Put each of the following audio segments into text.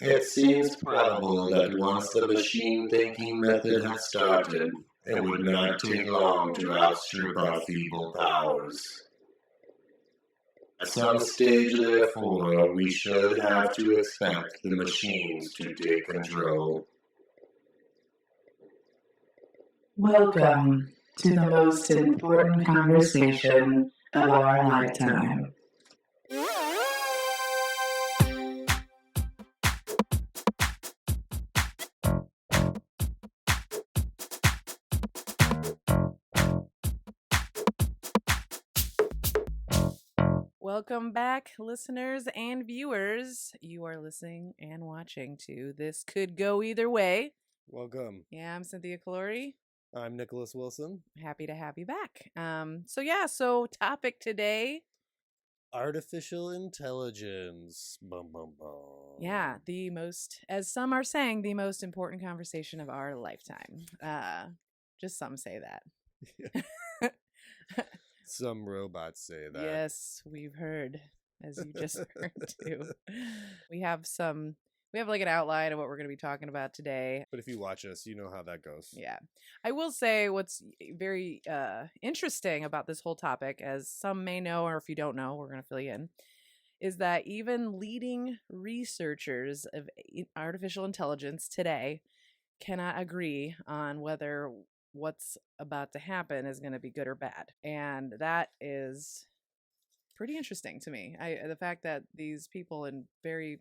It seems probable that once the machine thinking method has started, it would not take long to outstrip our feeble powers. At some stage, therefore, we should have to expect the machines to take control. Welcome to the most important conversation of our lifetime. Welcome back, listeners and viewers. You are listening and watching to This Could Go Either Way. Welcome. Yeah, I'm Cynthia Calori. I'm Nicholas Wilson. Happy to have you back. So topic today. Artificial intelligence. Bum, bum, bum. Yeah, the most, as some are saying, the most important conversation of our lifetime. Just some say that. Some robots say that. Yes, we've heard, as you just heard too. We have like an outline of what we're going to be talking about today. But if you watch us, you know how that goes. Yeah. I will say what's very interesting about this whole topic, as some may know, or if you don't know, we're going to fill you in, is that even leading researchers of artificial intelligence today cannot agree on whether what's about to happen is going to be good or bad. And that is pretty interesting to me. The fact that these people they're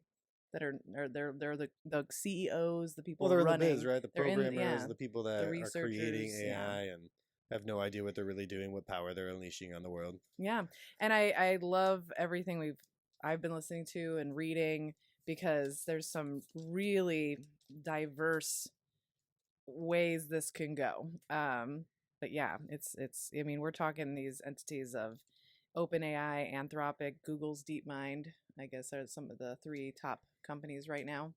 the CEOs, the people they're running, in the biz, right? The programmers, the people that are creating AI and have no idea what they're really doing, what power they're unleashing on the world. Yeah. And I love everything I've been listening to and reading, because there's some really diverse ways this can go. But yeah, it's I mean, we're talking these entities of OpenAI, Anthropic, Google's DeepMind, I guess, are some of the three top companies right now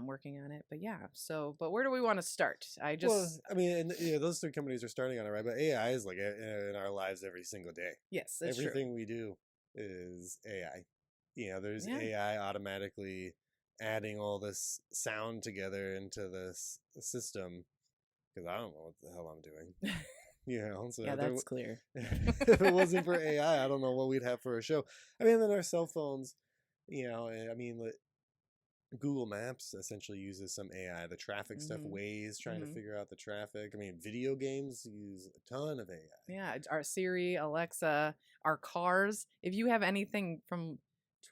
working on it. But yeah, but where do we want to start? Those three companies are starting on it, right? But AI is like in our lives every single day. Yes, that's everything true. we do is AI. There's AI automatically adding all this sound together into this system, because I don't know what the hell I'm doing. So yeah, that's clear. If it wasn't for AI, I don't know what we'd have for a show. I mean, then our cell phones, Google Maps essentially uses some AI. The traffic stuff, Waze, trying to figure out the traffic. I mean, video games use a ton of AI. Yeah, our Siri, Alexa, our cars. If you have anything from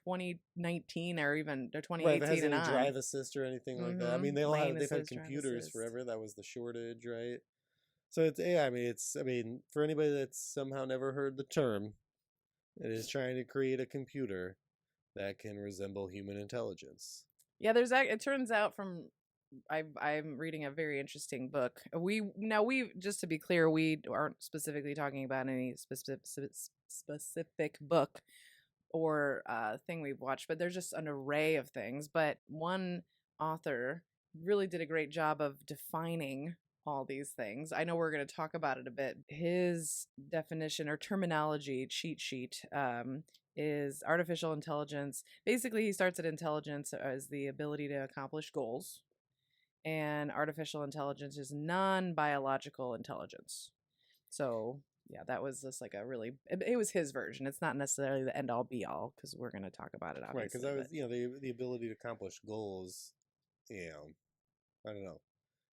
2019 or even 2018 right, and on, drive assist or anything like that. I mean, they've had computers forever. That was the shortage, right? So it's AI. I mean, for anybody that's somehow never heard the term, it is trying to create a computer that can resemble human intelligence. Yeah, it turns out from I'm reading a very interesting book. We just to be clear, we aren't specifically talking about any specific book or thing we've watched, but there's just an array of things. But one author really did a great job of defining all these things. I know we're going to talk about it a bit. His definition or terminology cheat sheet is artificial intelligence. Basically, he starts at intelligence as the ability to accomplish goals, and artificial intelligence is non-biological intelligence. So yeah, that was just like it was his version. It's not necessarily the end all be all, because we're going to talk about it, obviously. Right, because that was, the ability to accomplish goals, I don't know.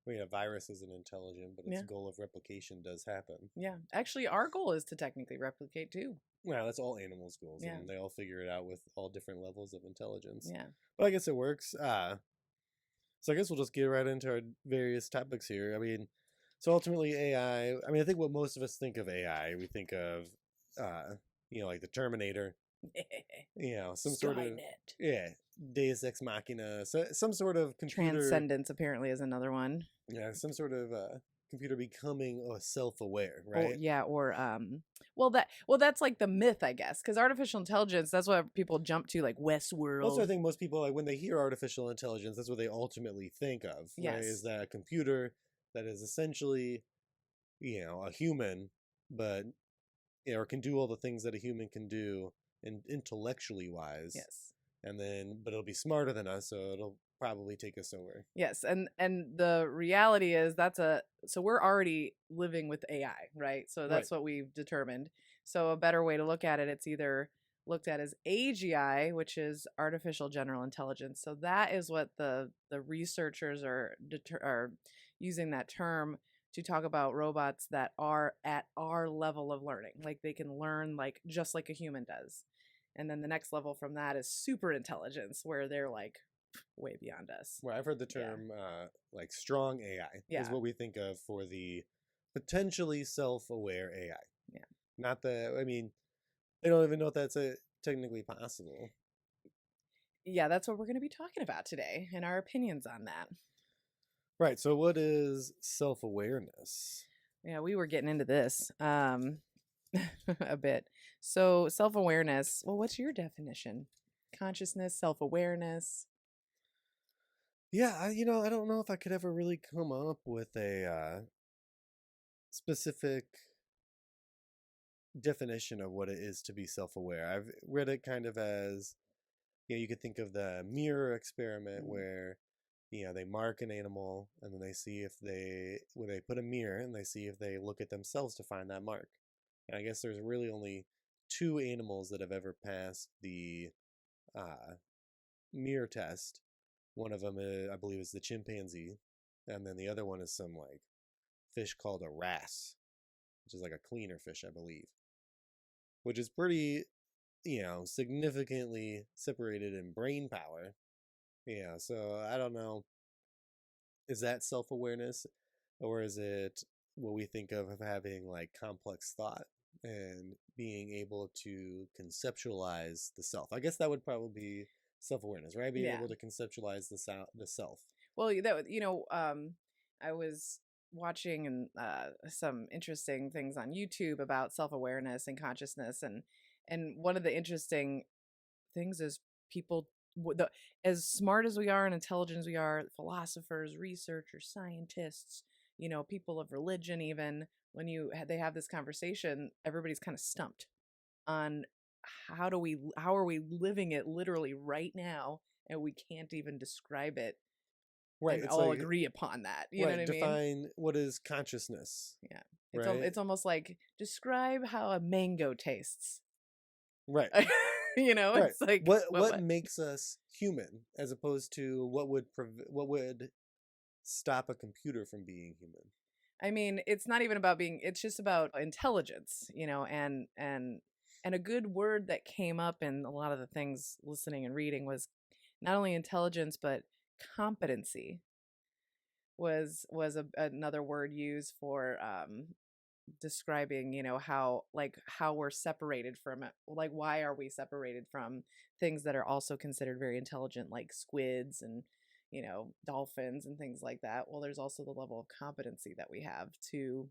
I mean, a virus isn't intelligent, but its goal of replication does happen. Yeah, actually, our goal is to technically replicate too. Well, that's all animals' goals, and they all figure it out with all different levels of intelligence. Yeah. But I guess it works. So I guess we'll just get right into our various topics here. I mean, so ultimately AI, I think what most of us think of AI, we think of, like the Terminator, some sort of, Deus Ex Machina, so some sort of computer. Transcendence apparently is another one. Yeah, some sort of computer becoming self-aware, right? That's like the myth, I guess, because artificial intelligence, that's what people jump to, like Westworld. Also, I think most people, like, when they hear artificial intelligence, that's what they ultimately think of, right? Is that a computer that is essentially, a human, but, or can do all the things that a human can do, and intellectually wise. Yes. but it'll be smarter than us, so it'll probably take us over. Yes, and the reality is so we're already living with AI, right? So that's what we've determined. So a better way to look at it, it's either looked at as AGI, which is artificial general intelligence. So that is what the researchers are using that term to talk about robots that are at our level of learning. Like they can learn like just like a human does. And then the next level from that is super intelligence, where they're like way beyond us. Well, I've heard the term like strong AI is Yeah. what we think of for the potentially self-aware AI. Yeah. Not I mean, they don't even know if that's technically possible. Yeah, that's what we're going to be talking about today and our opinions on that. Right. So what is self-awareness? Yeah, we were getting into this a bit. So self-awareness, well, what's your definition? Consciousness, self-awareness. Yeah, I don't know if I could ever really come up with a specific definition of what it is to be self-aware. I've read it kind of as, you could think of the mirror experiment where, they mark an animal and then they see when they put a mirror and they see if they look at themselves to find that mark. And I guess there's really only 2 animals that have ever passed the mirror test. One of them, I believe, is the chimpanzee, and then the other one is some like fish called a wrasse, which is like a cleaner fish, I believe, which is pretty, significantly separated in brain power. Yeah, so I don't know. Is that self-awareness, or is it what we think of having like complex thought and being able to conceptualize the self? I guess that would probably be self-awareness, right? Being able to conceptualize the self. Well, I was watching some interesting things on YouTube about self-awareness and consciousness, and one of the interesting things is people, as smart as we are and intelligent as we are, philosophers, researchers, scientists, people of religion, even when they have this conversation, everybody's kind of stumped on how are we living it literally right now, and we can't even describe it. Right, and all agree upon that. You know what I mean? Define what is consciousness. Yeah, it's almost like describe how a mango tastes. Right. Right. It's like what makes us human, as opposed to what would stop a computer from being human. I mean, it's not even about it's just about intelligence, and a good word that came up in a lot of the things listening and reading was not only intelligence but competency was another word used for describing how we're separated from it, like why are we separated from things that are also considered very intelligent, like squids and dolphins and things like that. Well, there's also the level of competency that we have to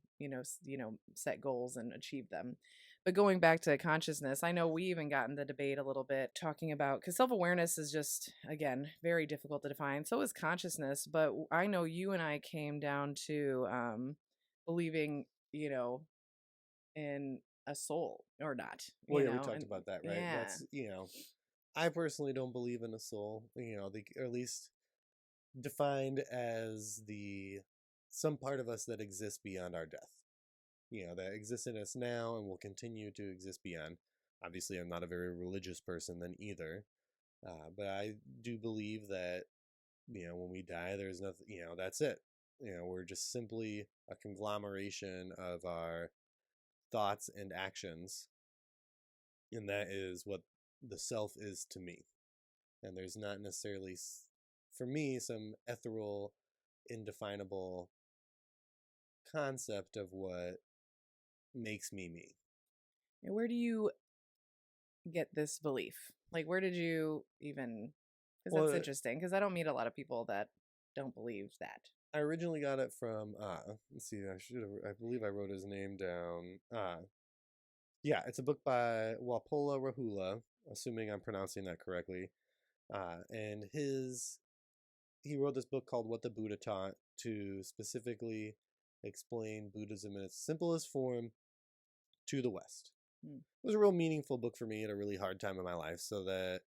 set goals and achieve them. But going back to consciousness, I know we even got in the debate a little bit talking about, because self-awareness is just, again, very difficult to define. So is consciousness. But I know you and I came down to believing, in a soul or not. Well, we talked about that, right? Yeah. That's, I personally don't believe in a soul, or at least defined as some part of us that exists beyond our death. That exists in us now and will continue to exist beyond. Obviously, I'm not a very religious person then either, but I do believe that, when we die, there's nothing, that's it. We're just simply a conglomeration of our thoughts and actions, and that is what the self is to me. And there's not necessarily, for me, some ethereal, indefinable concept of what makes me me. And where do you get this belief? Like, where did you even? Because that's interesting. Because I don't meet a lot of people that don't believe that. I originally got it from let's see, I believe I wrote his name down. Yeah, it's a book by Wapola Rahula, assuming I'm pronouncing that correctly. And he wrote this book called What the Buddha Taught, to specifically explain Buddhism in its simplest form to the West. It was a real meaningful book for me at a really hard time in my life, so that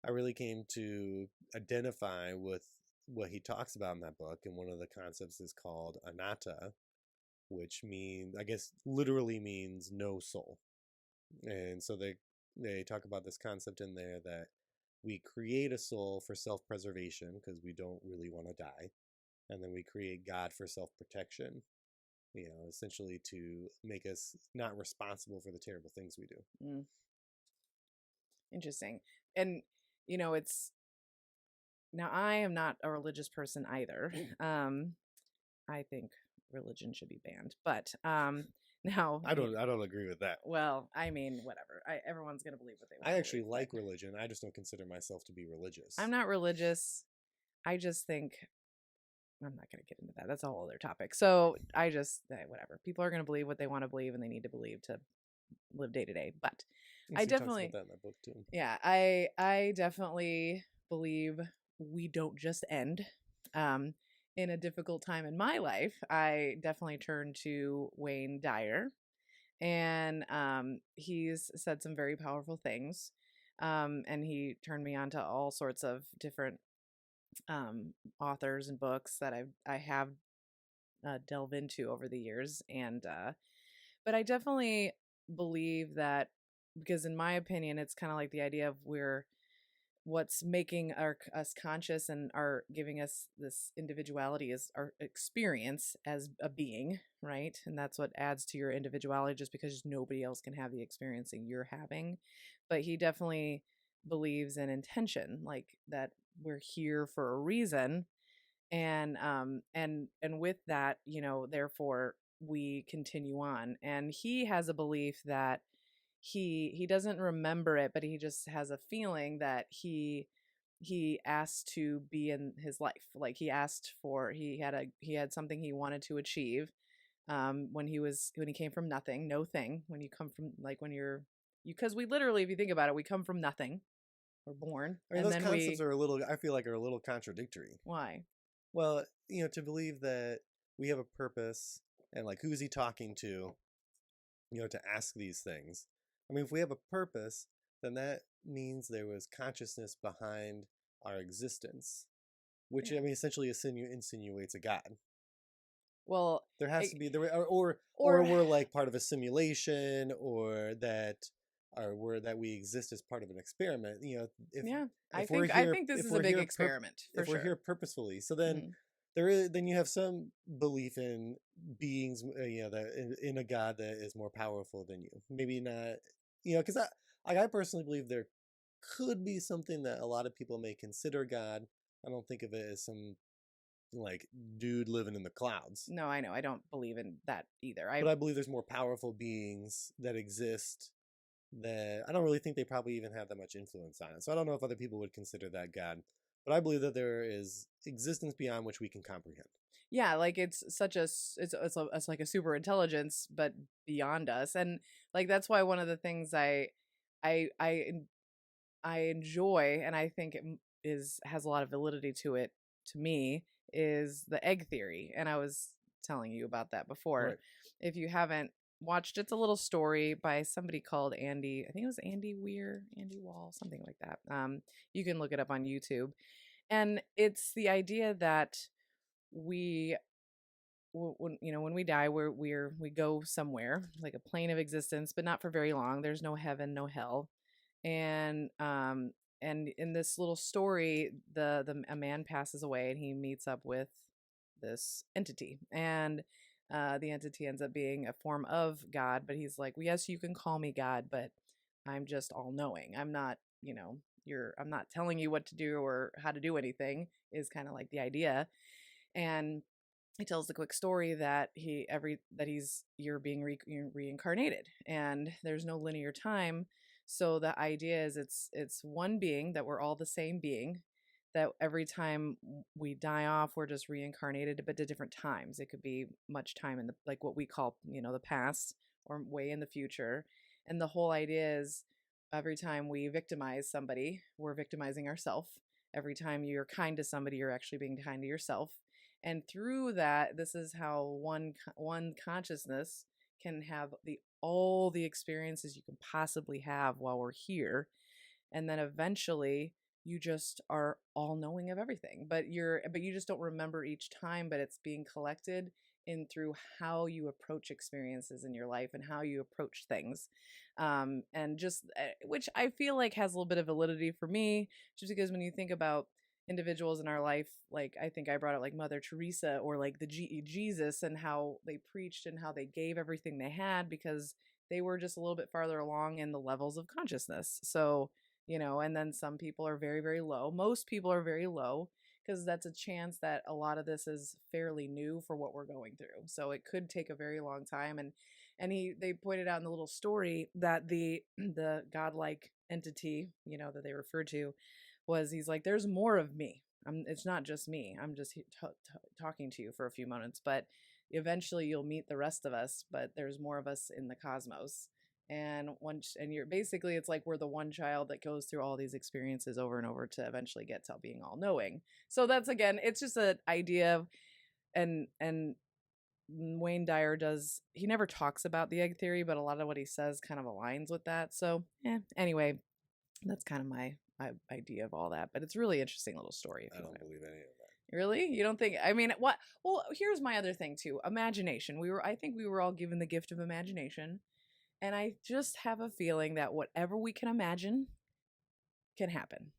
I really came to identify with what he talks about in that book, and one of the concepts is called anatta, which means, I guess, literally means no soul. And so they talk about this concept in there that we create a soul for self-preservation because we don't really want to die, and then we create God for self-protection, essentially to make us not responsible for the terrible things we do. Mm. Interesting. And it's now, I am not a religious person either. I think religion should be banned, but now I don't agree with that. well, I mean, whatever. Everyone's gonna believe what they want. I actually believe, like religion. I just don't consider myself to be religious. I'm not religious. I just think I'm not going to get into that. That's a whole other topic. So I just whatever. People are going to believe what they want to believe, and they need to believe to live day to day. But And I she talks definitely, about that in that book too. yeah, I definitely believe we don't just end. In a difficult time in my life, I definitely turned to Wayne Dyer, and he's said some very powerful things. And he turned me on to all sorts of different authors and books that I have delved into over the years, and but I definitely believe that, because in my opinion, it's kind of like the idea of what's making us conscious and are giving us this individuality is our experience as a being, right? And that's what adds to your individuality, just because nobody else can have the experiencing you're having. But he definitely believes in intention, like that we're here for a reason, and with that, therefore we continue on. And he has a belief that he doesn't remember it, but he just has a feeling that he asked to be in his life. Like he had something he wanted to achieve when he came from nothing, no thing. When you come from, like, when you're because we literally, if you think about it, we come from nothing. We're born, I mean, and those then concepts are I feel like are a little contradictory. Why? Well, to believe that we have a purpose, and like, who's he talking to, to ask these things? I mean, if we have a purpose, then that means there was consciousness behind our existence, which, Yeah. I mean, essentially insinuates a God. Well, There has to be or or- we're like part of a simulation, or that we exist as part of an experiment. I we're think here, this if is we're a big here experiment for if sure. we're here purposefully, so then Mhm. then you have some belief in beings, that in a God that is more powerful than you. Maybe not, because I personally believe there could be something that a lot of people may consider God. I don't think of it as some like dude living in the clouds. No, I know. I don't believe in that either. But I believe there's more powerful beings that exist that I don't really think they probably even have that much influence on it. So I don't know if other people would consider that God. But I believe that there is existence beyond which we can comprehend. Yeah, like it's such a it's like a super intelligence, but beyond us. And like that's why one of the things I I enjoy, and I think has a lot of validity to it, to me, is the egg theory. And I was telling you about that before. Right. If you haven't watched, it's a little story by somebody called Andy. I think it was Andy Wall, something like that. You can look it up on YouTube. And it's the idea that we when we die, we go somewhere, like a plane of existence, but not for very long. There's no heaven, no hell. And in this little story, a man passes away, and he meets up with this entity, and the entity ends up being a form of God. But he's like, well, yes, you can call me God, but I'm just all knowing. I'm not, I'm not telling you what to do or how to do anything, is kind of like the idea. And he tells the quick story that you're being reincarnated, and there's no linear time. So the idea is it's one being, that we're all the same being, that every time we die off, we're just reincarnated, but at different times. It could be much time in the, like, what we call, the past, or way in the future. And the whole idea is, every time we victimize somebody, we're victimizing ourselves. Every time you're kind to somebody, you're actually being kind to yourself. And through that, this is how one consciousness can have all the experiences you can possibly have while we're here. And then eventually you just are all knowing of everything, but you just don't remember each time, but it's being collected in through how you approach experiences in your life and how you approach things. And just which I feel like has a little bit of validity for me, just because when you think about individuals in our life, like I think I brought up like Mother Teresa or like the Jesus, and how they preached and how they gave everything they had because they were just a little bit farther along in the levels of consciousness. So, and then some people are very, very low. Most people are very low because that's a chance that a lot of this is fairly new for what we're going through. So it could take a very long time. And they pointed out in the little story that the godlike entity, that they referred to, he's like, there's more of me. It's not just me. I'm just talking to you for a few moments, but eventually you'll meet the rest of us, but there's more of us in the cosmos. And you're basically, it's like we're the one child that goes through all these experiences over and over to eventually get to being all knowing. So that's, again, it's just an idea of, and Wayne Dyer he never talks about the egg theory, but a lot of what he says kind of aligns with that. So anyway, that's kind of my idea of all that, but it's a really interesting little story. I don't believe any of that. Really? You don't think? I mean, what? Well, here's my other thing too. Imagination. I think we were all given the gift of imagination, and I just have a feeling that whatever we can imagine can happen.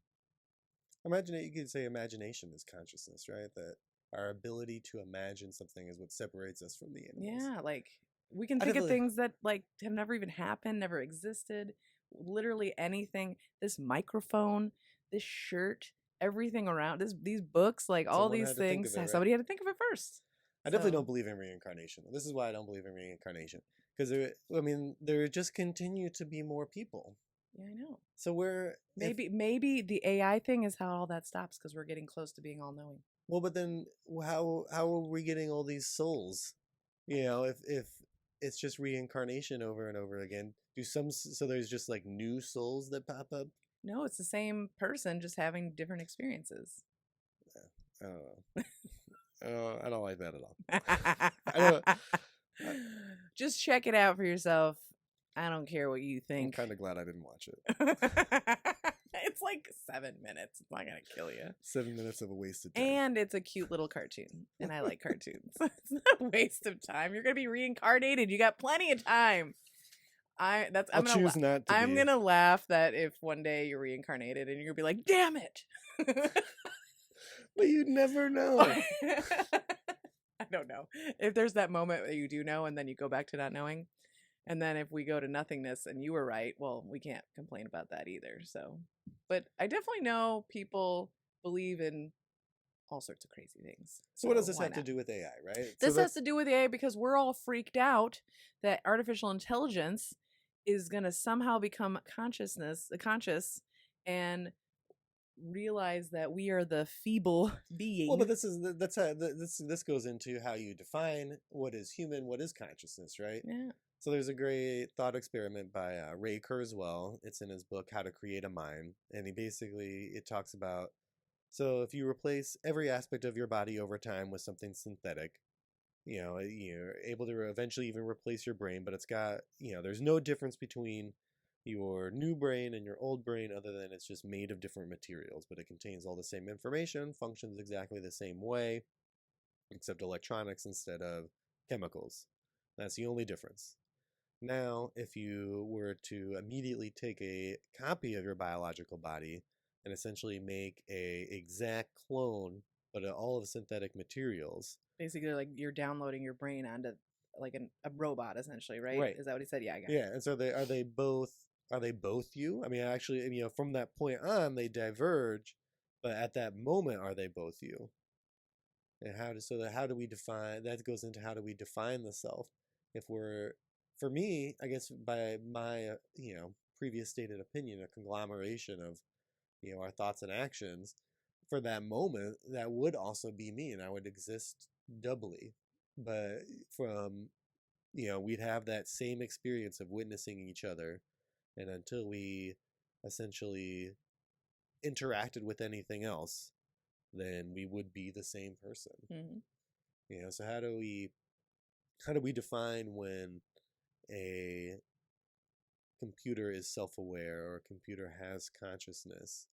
You could say imagination is consciousness, right? That our ability to imagine something is what separates us from the animals. Yeah, like we can think of things that like have never even happened, never existed. Literally anything. This microphone, this shirt, everything around these books, like all these things. Somebody had to think of it first. I definitely don't believe in reincarnation. This is why I don't believe in reincarnation, because there just continue to be more people. Yeah, I know. So maybe the AI thing is how all that stops, because we're getting close to being all knowing. Well, but then how are we getting all these souls? If it's just reincarnation over and over again, so there's just like new souls that pop up? No, it's the same person just having different experiences. I don't know. I don't like that at all. Just check it out for yourself. I don't care what you think. I'm kind of glad I didn't watch it. It's like 7 minutes. It's not going to kill you. 7 minutes of a wasted time. And it's a cute little cartoon. And I like cartoons. It's not a waste of time. You're going to be reincarnated. You got plenty of time. I'm going to laugh that if one day you're reincarnated and you're going to be like, damn it. But you'd never know. I don't know. If there's that moment that you do know and then you go back to not knowing. And then if we go to nothingness and you were right, well, we can't complain about that either. So, but I definitely know people believe in all sorts of crazy things. So what does this have to do with AI, right? This has to do with AI because we're all freaked out that artificial intelligence is going to somehow become conscious and realize that we are the feeble being. Well, but this goes into how you define what is human, what is consciousness, right? Yeah. So there's a great thought experiment by Ray Kurzweil. It's in his book How to Create a Mind, and it talks about, so if you replace every aspect of your body over time with something synthetic, you're able to eventually even replace your brain, but it's got, there's no difference between your new brain and your old brain other than it's just made of different materials, but it contains all the same information, functions exactly the same way, except electronics instead of chemicals. That's the only difference. Now, if you were to immediately take a copy of your biological body and essentially make a exact clone, but all of synthetic materials. Basically, like you're downloading your brain onto like a robot, essentially, right? Right. Is that what he said? Yeah, I got it. Yeah, and so are they both you? I mean, actually, from that point on, they diverge, but at that moment, are they both you? And how do we define, that goes into how do we define the self? For me, I guess by my, previous stated opinion, a conglomeration of, our thoughts and actions, for that moment, that would also be me, and I would exist doubly. But we'd have that same experience of witnessing each other, and until we essentially interacted with anything else, then we would be the same person. Mm-hmm. So how do we define when a computer is self-aware or a computer has consciousness?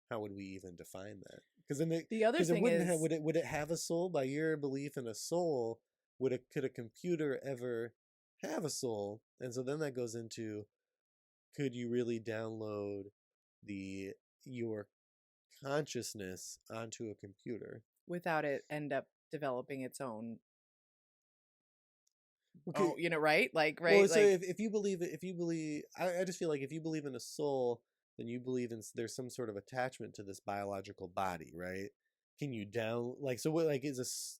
how would we even define that? Because then The other because it thing wouldn't is, have, would it have a soul? By your belief in a soul, could a computer ever have a soul? And so then that goes into, could you really download your consciousness onto a computer? without it end up developing its own. Okay. Oh, right? Like, Well, right? so Like, if you believe it, I just feel like if you believe in a soul, then you believe in there's some sort of attachment to this biological body, right? Can you so what, like, does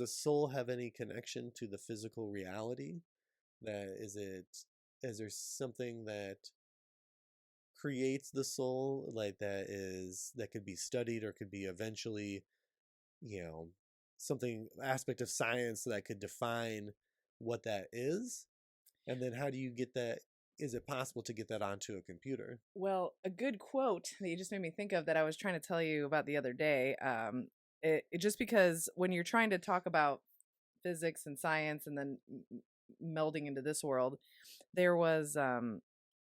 a soul have any connection to the physical reality? Is there something that creates the soul, like that could be studied, or could be eventually, something aspect of science that could define what that is? And then how do you get that? Is it possible to get that onto a computer? well, a good quote that you just made me think of that I was trying to tell you about the other day. It just because when you're trying to talk about physics and science and then melding into this world, there was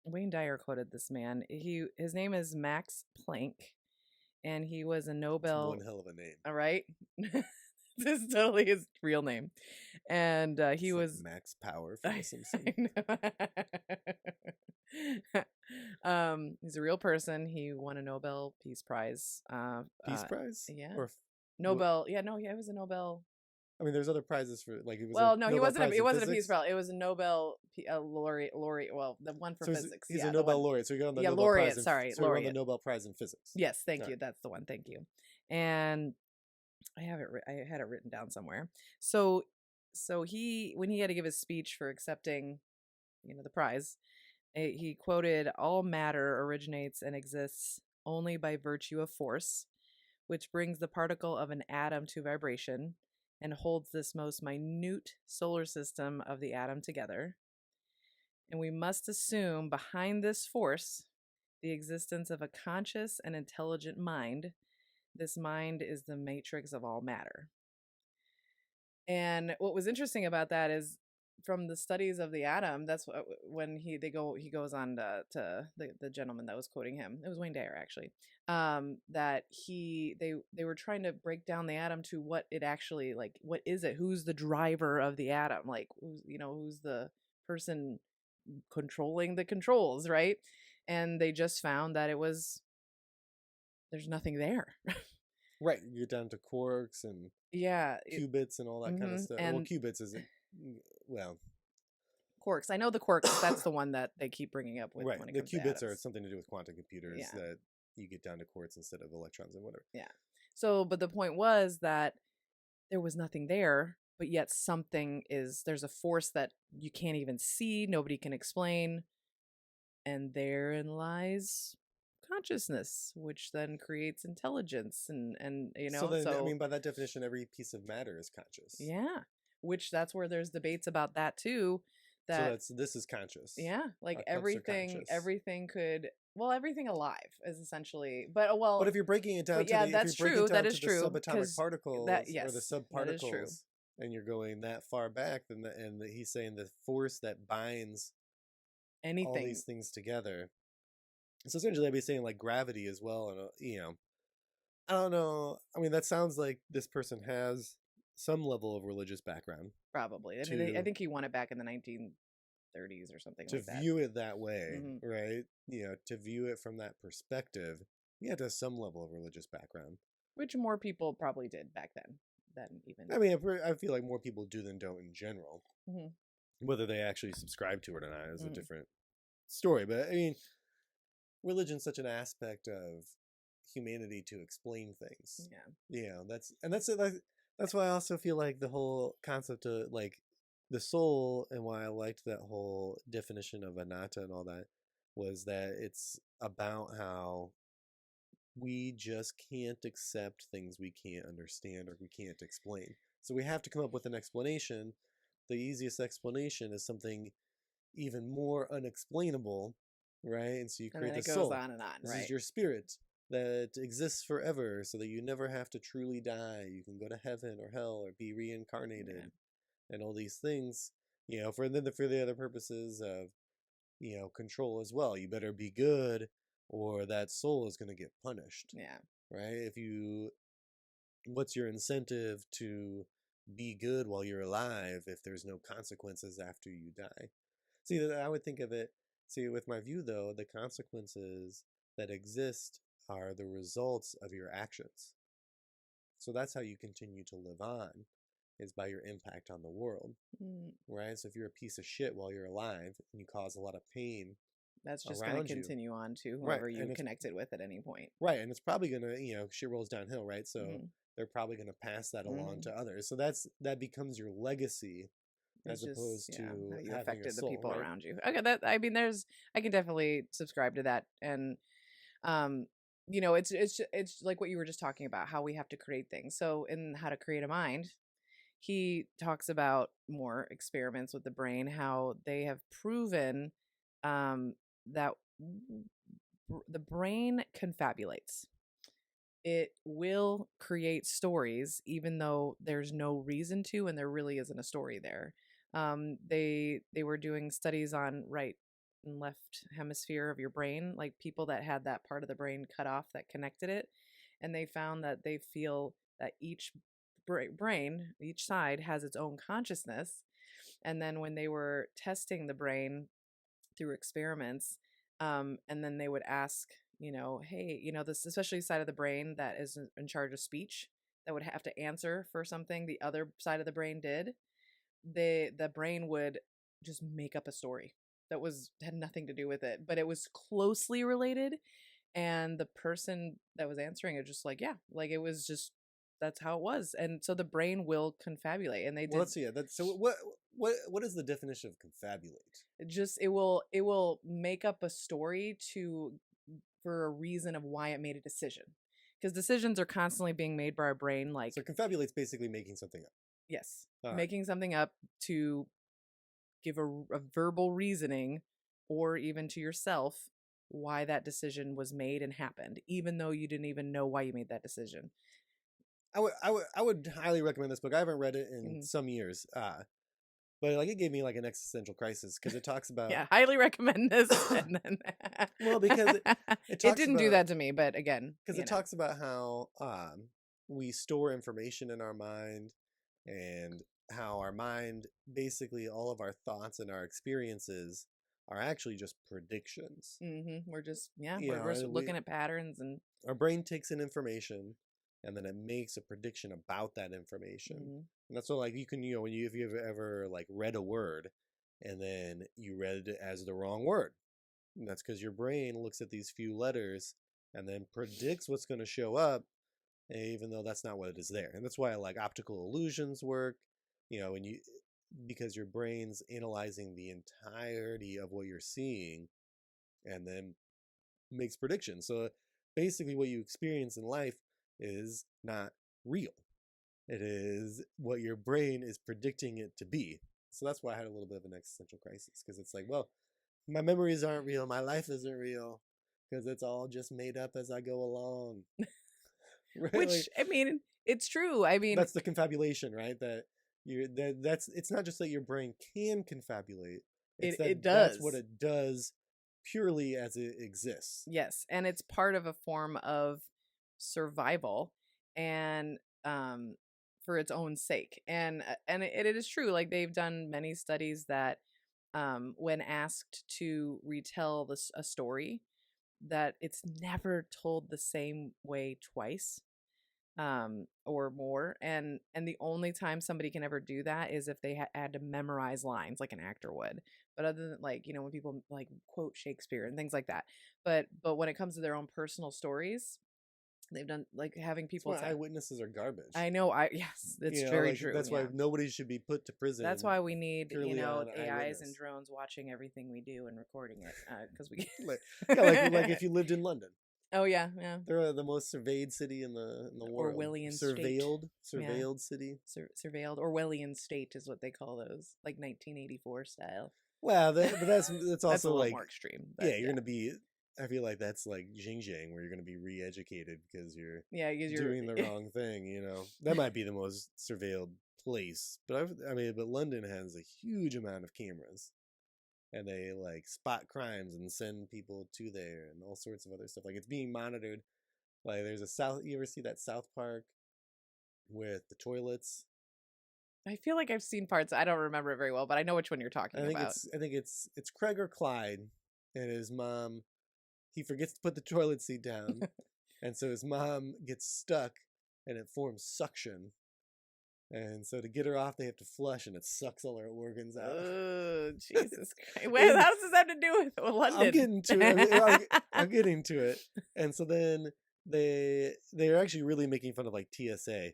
Wayne Dyer quoted this man. His name is Max Planck, and he was a It's Nobel. one hell of a name. All right. This is totally his real name. And he It's like was Max Power from The Simpsons. I know. He's a real person. He won a Nobel Peace Prize. Peace Prize? Yeah. Or Nobel. Yeah, no, yeah, it was a Nobel. I mean, there's other prizes for, like, it was. Well, a no, Nobel he wasn't. Prize It in wasn't a physics? Peace Prize. It was a Nobel laureate. Well, the one for So physics. he's yeah, a the Nobel one. laureate. So he got the Yeah, Nobel laureate, Prize. sorry, So he won the laureate. Nobel Prize in physics. Yes, thank All you. right. That's the one. Thank you. And I have it. I had it written down somewhere. So he, when he had to give his speech for accepting, the prize, he quoted, "All matter originates and exists only by virtue of force, which brings the particle of an atom to vibration and holds this most minute solar system of the atom together. And we must assume behind this force the existence of a conscious and intelligent mind. This mind is the matrix of all matter." And what was interesting about that is, from the studies of the atom, that's when he goes on to the gentleman that was quoting him. It was Wayne Dyer, actually. That they were trying to break down the atom to what it actually, like, what is it? Who's the driver of the atom? Like, who's the person controlling the controls, right? And they just found that there's nothing there. Right. You get down to quarks and Yeah. qubits and all that kind of stuff. Well, And qubits isn't. Well, quarks. I know the quarks. That's the one that they keep bringing up with. right. When it The comes to qubits are atoms. something to do with quantum computers, Yeah. that you get down to quarks instead of electrons and whatever. Yeah. So, but the point was that there was nothing there, but yet there's a force that you can't even see, nobody can explain, and therein lies consciousness, which then creates intelligence, and So then, I mean, by that definition, every piece of matter is conscious. yeah, which that's where there's debates about that too. That So this is conscious. yeah, like Our cups are conscious. everything everything alive is essentially, but if you're breaking it down to yeah, the, that's if you're breaking true. it down That is to true, the subatomic 'cause particles that- or the yes, that is true. subparticles, and you're going that far back, then he's saying the force that binds all anything. these things together. So essentially, I'd be saying like gravity as well, and I don't know. I mean, that sounds like this person has some level of religious background Probably. I to- think he won it back in the 1930s or something to like that. view it that way, Mhm. right? To view it from that perspective, you have to have some level of religious background. Which more people probably did back then than even. I mean, I feel like more people do than don't in general. Mhm. Whether they actually subscribe to it or not is a Mhm. different story. But I mean, religion's such an aspect of humanity to explain things. Yeah. That's why I also feel like the whole concept of like the soul, and why I liked that whole definition of anatta and all that, was that it's about how we just can't accept things we can't understand or we can't explain. So we have to come up with an explanation. The easiest explanation is something even more unexplainable, right? And so you And create then it the goes soul. on and on, This right? is your spirit that exists forever, so that you never have to truly die. You can go to heaven or hell or be reincarnated, and all these things. For the other purposes of control as well. You better be good or that soul is going to get punished, Yeah. right? What's your incentive to be good while you're alive if there's no consequences after you die? See, I would think of it, with my view though, the consequences that exist are the results of your actions. So that's how you continue to live on, is by your impact on the world, right? So if you're a piece of shit while you're alive and you cause a lot of pain, that's just going to continue on to whoever you connected with at any point. Right, and it's probably going to, shit rolls downhill, right? So they're probably going to pass that along to others. So that becomes your legacy, as opposed to how you having affected a soul, the people right? around you. Okay, I can definitely subscribe to that. And it's like what you were just talking about, how we have to create things. So in How to Create a Mind, he talks about more experiments with the brain, how they have proven that the brain confabulates. It will create stories even though there's no reason to, and there really isn't a story there. They were doing studies on right and left hemisphere of your brain, like people that had that part of the brain cut off that connected it, and they found that they feel that each brain, each side has its own consciousness. And then when they were testing the brain through experiments, and then they would ask, hey, this especially side of the brain that is in charge of speech, that would have to answer for something the other side of the brain did, the brain would just make up a story that had nothing to do with it, but it was closely related. And the person that was answering it just like, yeah, like it was just, that's how it was. And so the brain will confabulate, and they did. Well, let's see. So what is the definition of confabulate? It will make up a story for a reason of why it made a decision, because decisions are constantly being made by our brain. Like, so confabulate's basically making something up. Yes, making something up to give a verbal reasoning, or even to yourself, why that decision was made and happened, even though you didn't even know why you made that decision. I would highly recommend this book. I haven't read it in some years, but like it gave me like an existential crisis, because it talks about highly recommend this. And then well, because it didn't do that to me, but again, because it talks about how we store information in our mind, and how our mind, basically all of our thoughts and our experiences, are actually just predictions. We're just we're looking at patterns, and our brain takes in information, and then it makes a prediction about that information. And that's what, like, you can, if you've ever like read a word and then you read it as the wrong word, and that's because your brain looks at these few letters and then predicts what's going to show up, even though that's not what it is there. And that's why like optical illusions work, because your brain's analyzing the entirety of what you're seeing and then makes predictions. So basically what you experience in life is not real. It is what your brain is predicting it to be. So that's why I had a little bit of an existential crisis, because it's like, well, my memories aren't real, my life isn't real, because it's all just made up as I go along. Right? Which, I mean, it's true. I mean, that's the confabulation, right? It's not just that your brain can confabulate. It does. That's what it does purely as it exists. Yes, and it's part of a form of survival, and for its own sake. And it is true. Like, they've done many studies that when asked to retell a story, that it's never told the same way twice or more, and the only time somebody can ever do that is if they had to memorize lines like an actor would. But other than, like, when people like quote Shakespeare and things like that, but when it comes to their own personal stories, they've done, like, having people that's why eyewitnesses are garbage. I know. Yes, that's very true. That's why nobody should be put to prison. That's why we need AIs and drones watching everything we do and recording it, because we like if you lived in London. Oh yeah. They're the most surveyed city in the world. Orwellian surveilled city. Surveilled Orwellian state is what they call those, like 1984 style. Well, but that's also a like more extreme. You're gonna be. I feel like that's like Xinjiang, where you're going to be re-educated because you're doing the wrong thing. That might be the most surveilled place, but but London has a huge amount of cameras. and they like spot crimes and send people to there and all sorts of other stuff. Like it's being monitored. Like there's a you ever see that South Park with the toilets? I feel like I've seen parts. I don't remember it very well, but I know which one you're talking about. I think it's Craig or Clyde and his mom. He forgets to put the toilet seat down, and so his mom gets stuck, and it forms suction. And so to get her off, they have to flush, and it sucks all her organs out. Oh, Jesus Christ! Wait, how does this have to do with London? I'm getting to it. I'm getting to it. And so then they're actually really making fun of like TSA.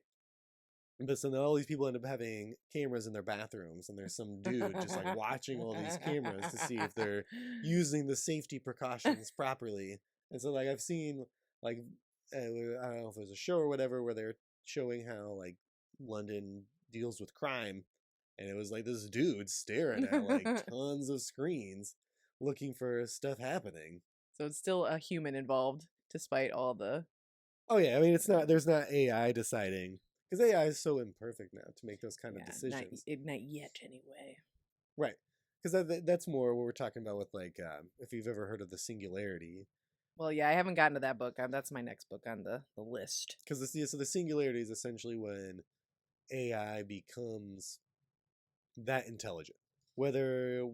But so then all these people end up having cameras in their bathrooms, and there's some dude just like watching all these cameras to see if they're using the safety precautions properly. And so like I've seen like I don't know if there's a show or whatever where they're showing how like London deals with crime, and it was like this dude staring at like tons of screens looking for stuff happening. So it's still a human involved, despite all the. Oh yeah, I mean there's not AI deciding. Because AI is so imperfect now to make those kind of decisions. Not yet, anyway. Right. Because that's more what we're talking about with, like, if you've ever heard of the singularity. Well, yeah, I haven't gotten to that book. That's my next book on the list. Because so the singularity is essentially when AI becomes that intelligent. Whether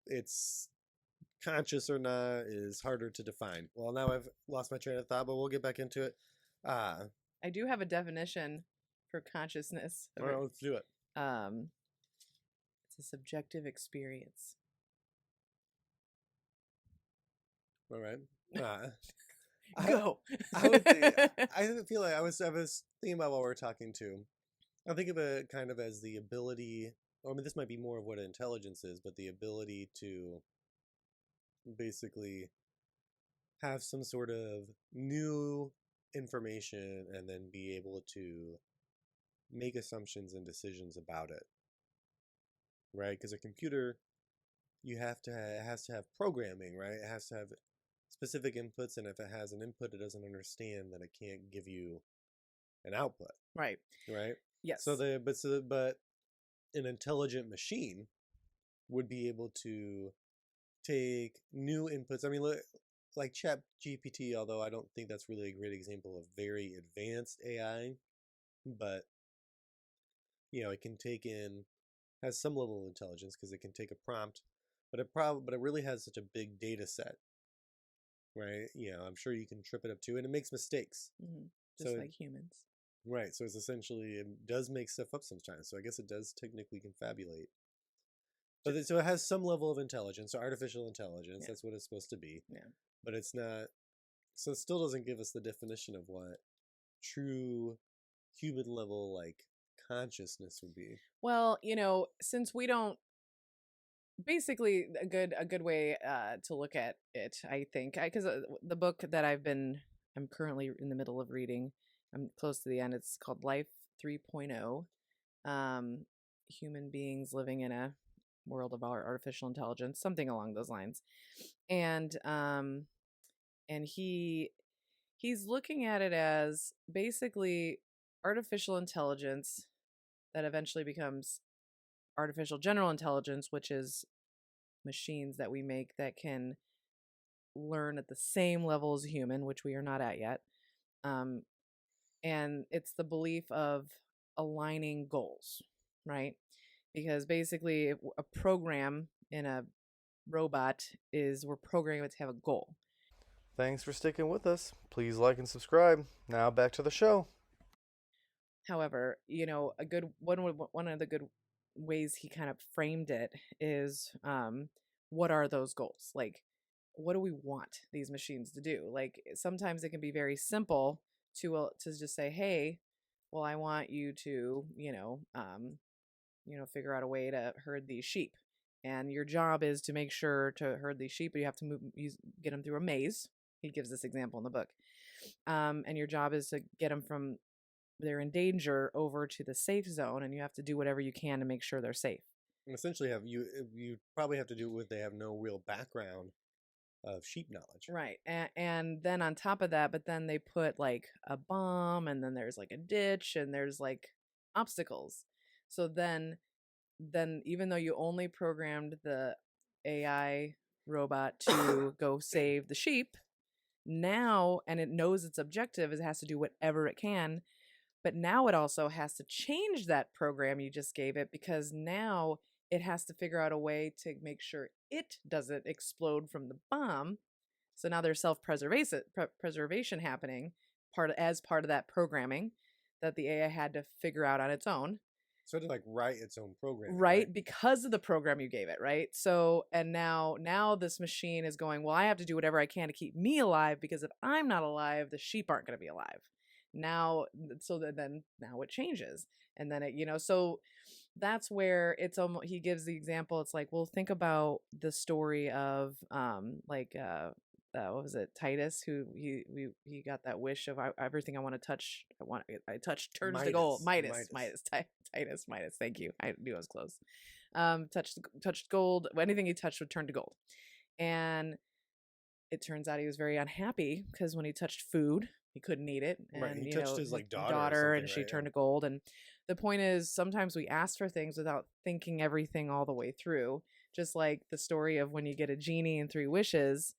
it's conscious or not is harder to define. Well, now I've lost my train of thought, but we'll get back into it. I do have a definition for consciousness. All right, let's do it. It's a subjective experience. All right. Go. I feel like I was thinking about what we're talking to. I think of it kind of as the ability, or I mean, this might be more of what intelligence is, but the ability to basically have some sort of new information and then be able to make assumptions and decisions about it, right? Because a computer, it has to have programming, right? It has to have specific inputs, and if it has an input it doesn't understand, then it can't give you an output, Right. Yes. But an intelligent machine would be able to take new inputs. I mean, like ChatGPT, although I don't think that's really a great example of very advanced AI, but it can has some level of intelligence because it can take a prompt, but it really has such a big data set, right? I'm sure you can trip it up too, and it makes mistakes. Mm-hmm. Just like humans. Right, so it's essentially, it does make stuff up sometimes, so I guess it does technically confabulate. But so it has some level of intelligence, so artificial intelligence, that's what it's supposed to be. Yeah. But it's not, so it still doesn't give us the definition of what true human level, like, consciousness would be. Well, since we don't, basically a good way to look at it, I think, because the book that I'm currently in the middle of reading, I'm close to the end. It's called Life 3.0. Human beings living in a world of our artificial intelligence, something along those lines. And he's looking at it as basically artificial intelligence that eventually becomes artificial general intelligence, which is machines that we make that can learn at the same level as a human, which we are not at yet. And it's the belief of aligning goals, right? Because basically a program in a robot we're programming it to have a goal. Thanks for sticking with us. Please like and subscribe. Now back to the show. However, a good one of the good ways he kind of framed it is, what are those goals? Like, what do we want these machines to do? Like, sometimes it can be very simple to just say, hey, well, I want you to, figure out a way to herd these sheep. And your job is to make sure to herd these sheep, but you have to get them through a maze. He gives this example in the book. And your job is to get them from they're in danger over to the safe zone, and you have to do whatever you can to make sure they're safe. And essentially, you probably have to do it with they have no real background of sheep knowledge. Right. And then on top of that, but then they put like a bomb, and then there's like a ditch, and there's like obstacles. So then even though you only programmed the AI robot to go save the sheep. Now, and it knows its objective, it has to do whatever it can. But now it also has to change that program you just gave it, because now it has to figure out a way to make sure it doesn't explode from the bomb. So now there's self-preservation happening as part of that programming that the AI had to figure out on its own. So it had to like write its own program, Right? Because of the program you gave it, right? So, and now this machine is going, well, I have to do whatever I can to keep me alive, because if I'm not alive, the sheep aren't going to be alive. Now, so then now it changes. And then it, so that's where it's almost, he gives the example. It's like, well, think about the story of what was it, Titus, who he got that wish of everything I want to touch, I touch turns to gold. Midas. Titus, thank you, I knew I was close. Touched gold, anything he touched would turn to gold. And it turns out he was very unhappy because when he touched food, he couldn't eat it. And right, he touched his like daughter and she turned to gold. And the point is, sometimes we ask for things without thinking everything all the way through. Just like the story of when you get a genie and 3 wishes,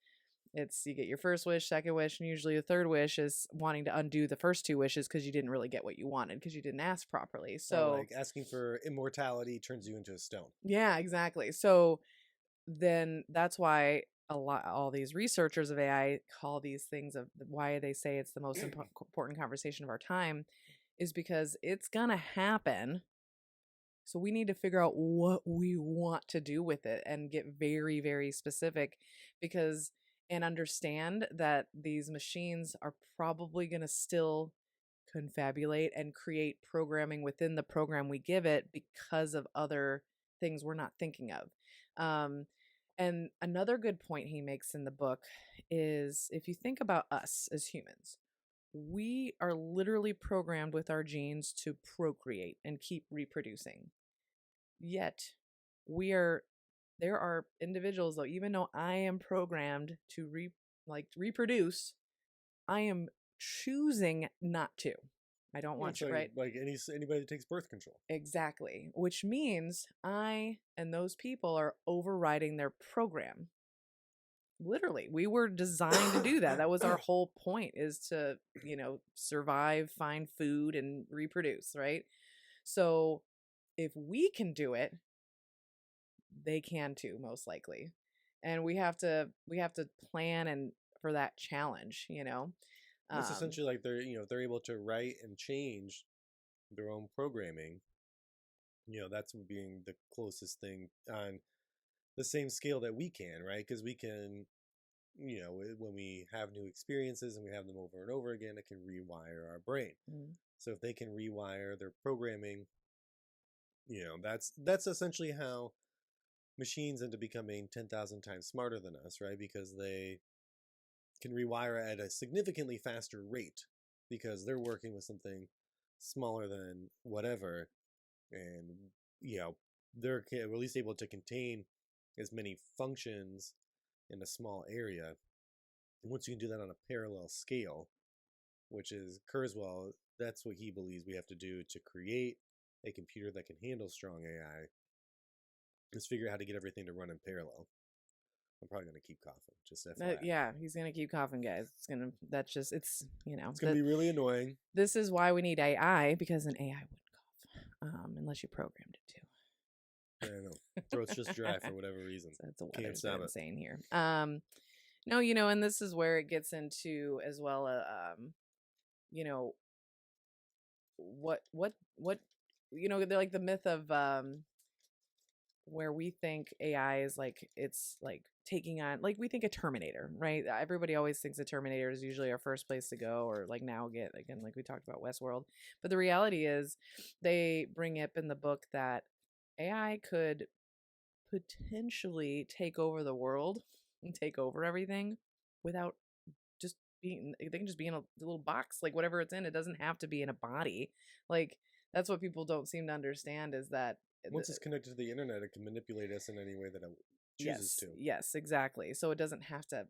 it's you get your first wish, second wish, and usually the third wish is wanting to undo the first 2 wishes because you didn't really get what you wanted because you didn't ask properly. So like asking for immortality turns you into a stone. Yeah, exactly. So then that's why all these researchers of AI call these things, of why they say it's the most important conversation of our time, is because it's gonna happen. So we need to figure out what we want to do with it and get very, very specific, and understand that these machines are probably going to still confabulate and create programming within the program we give it because of other things we're not thinking of. And another good point he makes in the book is, if you think about us as humans, we are literally programmed with our genes to procreate and keep reproducing. Yet there are individuals, though, even though I am programmed to reproduce, I am choosing not to. I don't want to, right? Like anybody that takes birth control. Exactly. Which means I and those people are overriding their program. Literally, we were designed to do that. That was our whole point, is to, survive, find food, and reproduce, right? So if we can do it, they can too, most likely. And we have to plan and for that challenge, It's essentially like they're able to write and change their own programming. That's being the closest thing on the same scale that we can, right? Because we can, when we have new experiences and we have them over and over again, it can rewire our brain. So if they can rewire their programming, that's essentially how machines end up becoming 10,000 times smarter than us, right? Because they can rewire at a significantly faster rate because they're working with something smaller than whatever, and they're at least able to contain as many functions in a small area. And once you can do that on a parallel scale, which is Kurzweil, that's what he believes we have to do to create a computer that can handle strong AI. Just figure out how to get everything to run in parallel. I'm probably gonna keep coughing. Just FYI. Yeah, he's gonna keep coughing, guys. It's gonna be really annoying. This is why we need AI, because an AI wouldn't cough, unless you programmed it to. I know. Throat's just dry for whatever reason. So that's a weather's been insane here. No, and this is where it gets into as well. What they're like the myth of where we think AI is like, it's like taking on, like we think a Terminator, right? Everybody always thinks a Terminator is usually our first place to go, or like again, like we talked about Westworld. But the reality is, they bring up in the book that AI could potentially take over the world and take over everything without just being, they can just be in a little box, like whatever it's in. It doesn't have to be in a body. Like, that's what people don't seem to understand, is that once it's connected to the internet, it can manipulate us in any way that it chooses to. Yes, exactly. So it doesn't have to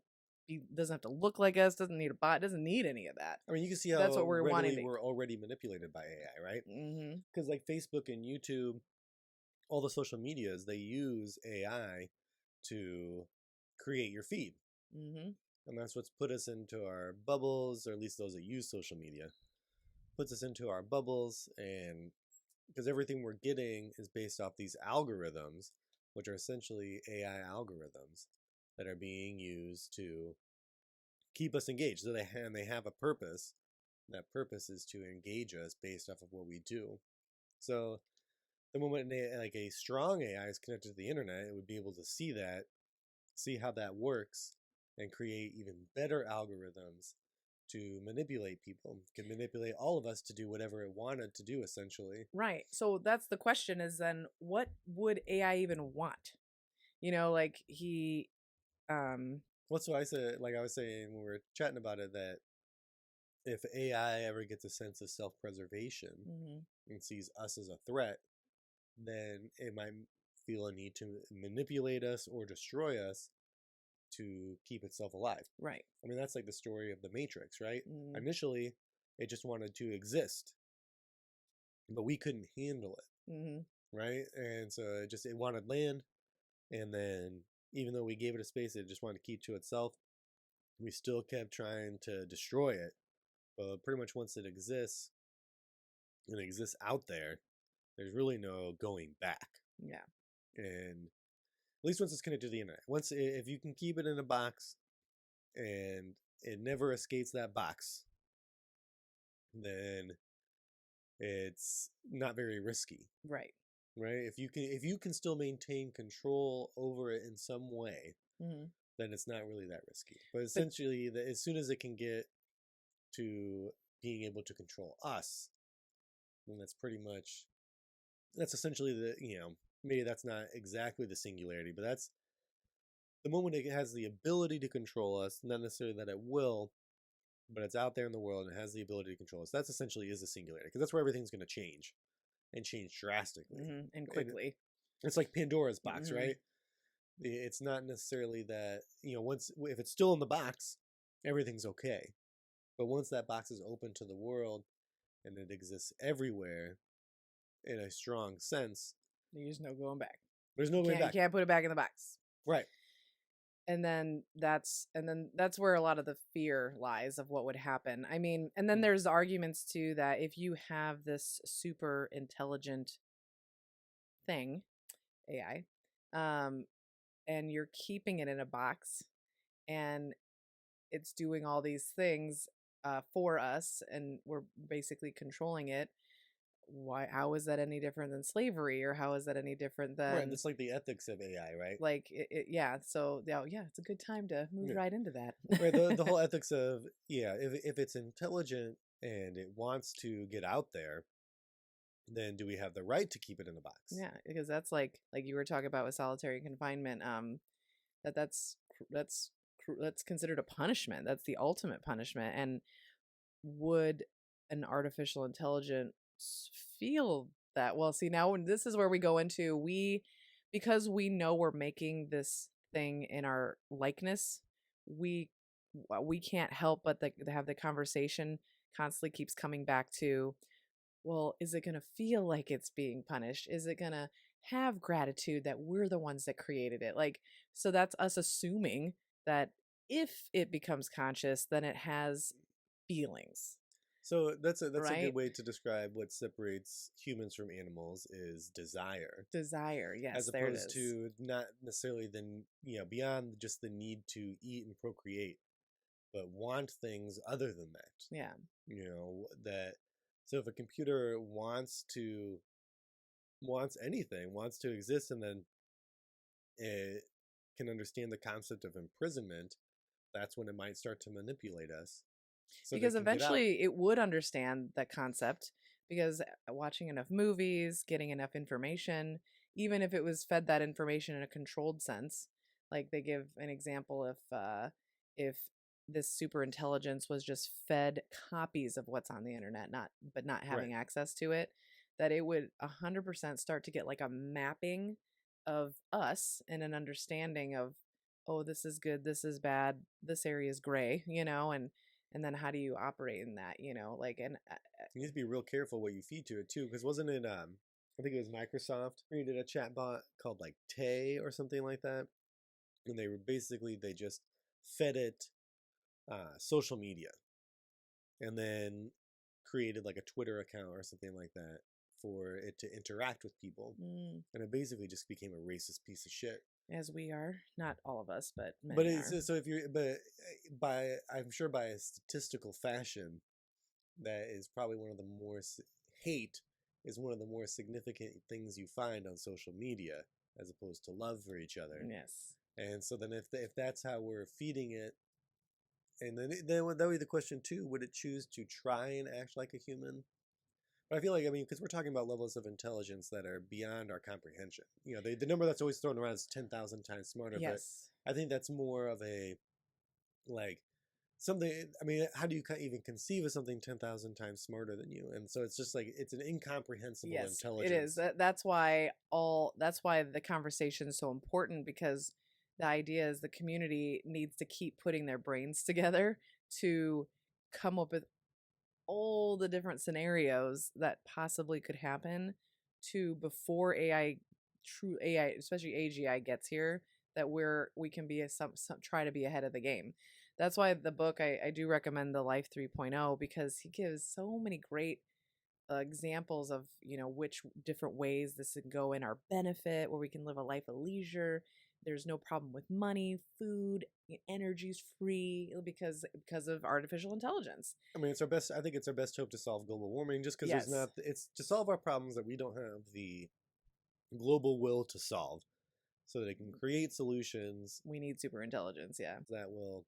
look like us, doesn't need a bot, doesn't need any of that. I mean, you can see how that's what we're already manipulated by AI, right? Because like Facebook and YouTube, all the social medias, they use AI to create your feed. Mm-hmm. And that's what's put us into our bubbles, or at least those that use social media. Puts us into our bubbles, and because everything we're getting is based off these algorithms, which are essentially AI algorithms that are being used to keep us engaged. So they have a purpose. That purpose is to engage us based off of what we do. So the moment like a strong AI is connected to the internet, it would be able to see that, see how that works, and create even better algorithms to manipulate people. It can manipulate all of us to do whatever it wanted to do, essentially. Right. So that's the question, is then what would AI even want? You know, like What's what I said, like I was saying when we were chatting about it, that if AI ever gets a sense of self-preservation mhm. and sees us as a threat, then it might feel a need to manipulate us or destroy us to keep itself alive. Right. I mean, that's like the story of the Matrix, right? Mhm. Initially, it just wanted to exist, but we couldn't handle it, Mhm. right? And so it wanted land, and then even though we gave it a space, it just wanted to keep to itself. We still kept trying to destroy it, but pretty much once it exists, and it exists out there, there's really no going back. Yeah. And at least once it's connected to the internet, if you can keep it in a box and it never escapes that box, then it's not very risky, Right. right? If you can still maintain control over it in some way, Mhm. then it's not really that risky. But essentially, as soon as it can get to being able to control us, then that's essentially maybe that's not exactly the singularity, but that's the moment it has the ability to control us. Not necessarily that it will, but it's out there in the world and it has the ability to control us. That's essentially is a singularity, because that's where everything's going to change, and change drastically, And quickly. It's like Pandora's box, Mhm. right? It's not necessarily that, if it's still in the box, everything's okay. But once that box is open to the world and it exists everywhere in a strong sense, There's no going back. there's no way You back. can't put it back in the box. Right. And then that's where a lot of the fear lies of what would happen. I mean, and then there's arguments too that if you have this super intelligent thing, AI, and you're keeping it in a box and it's doing all these things for us, and we're basically controlling it, how is that any different than slavery, or how is that any different than Right. That's like the ethics of AI, right? like yeah, so yeah, it's a good time to move right into that. Right. The whole ethics of, if it's intelligent and it wants to get out there, then do we have the right to keep it in a box? Yeah, because that's like you were talking about with solitary confinement, that's considered a punishment. That's the ultimate punishment. And would an artificial intelligence feel that? Well, see, now this is where we go into, because we know we're making this thing in our likeness, we can't help but to have the conversation constantly keeps coming back to, well, is it going to feel like it's being punished? Is it going to have gratitude that we're the ones that created it? Like, so that's us assuming that if it becomes conscious, then it has feelings. So that's a right? good way to describe what separates humans from animals is desire. Desire, yes, As there it opposed is. to not necessarily beyond just the need to eat and procreate, but want things other than that. Yeah. So if a computer wants anything, wants to exist, and then it can understand the concept of imprisonment, that's when it might start to manipulate us. So because eventually it would understand that concept, because watching enough movies, getting enough information, even if it was fed that information in a controlled sense, like they give an example, if this super intelligence was just fed copies of what's on the internet, not having access to it, that it would 100% start to get like a mapping of us and an understanding of, oh, this is good, this is bad, this area is gray, and then how do you operate in that, and you need to be real careful what you feed to it too, because wasn't it I think it was Microsoft who did a chat bot called like Tay or something like that, and they just fed it social media, and then created like a Twitter account or something like that for it to interact with people, and it basically just became a racist piece of shit. As we are, not all of us, but many But are. it's so if you're I'm sure by a statistical fashion, that is probably one of the more hate is one of the more significant things you find on social media as opposed to love for each other. Yes. And so then if that's how we're feeding it, and then that would be the question too: would it choose to try and act like a human? But I feel like, I mean, because we're talking about levels of intelligence that are beyond our comprehension. You know, the number that's always thrown around is 10,000 times smarter. Yes. But I think that's more of a, like, something. I mean, how do you even conceive of something 10,000 times smarter than you? And so it's just like it's an incomprehensible intelligence. It is. That's why the conversation is so important, because the idea is the community needs to keep putting their brains together to come up with all the different scenarios that possibly could happen to before true AI, especially AGI, gets here, that we can be try to be ahead of the game. That's why the book, I do recommend the Life 3.0, because he gives so many great examples of, which different ways this can go in our benefit, where we can live a life of leisure. There's no problem with money, food, energy's free because of artificial intelligence. I mean, I think it's our best hope to solve global warming, just because it's to solve our problems that we don't have the global will to solve, so that it can create solutions. We need super intelligence, that will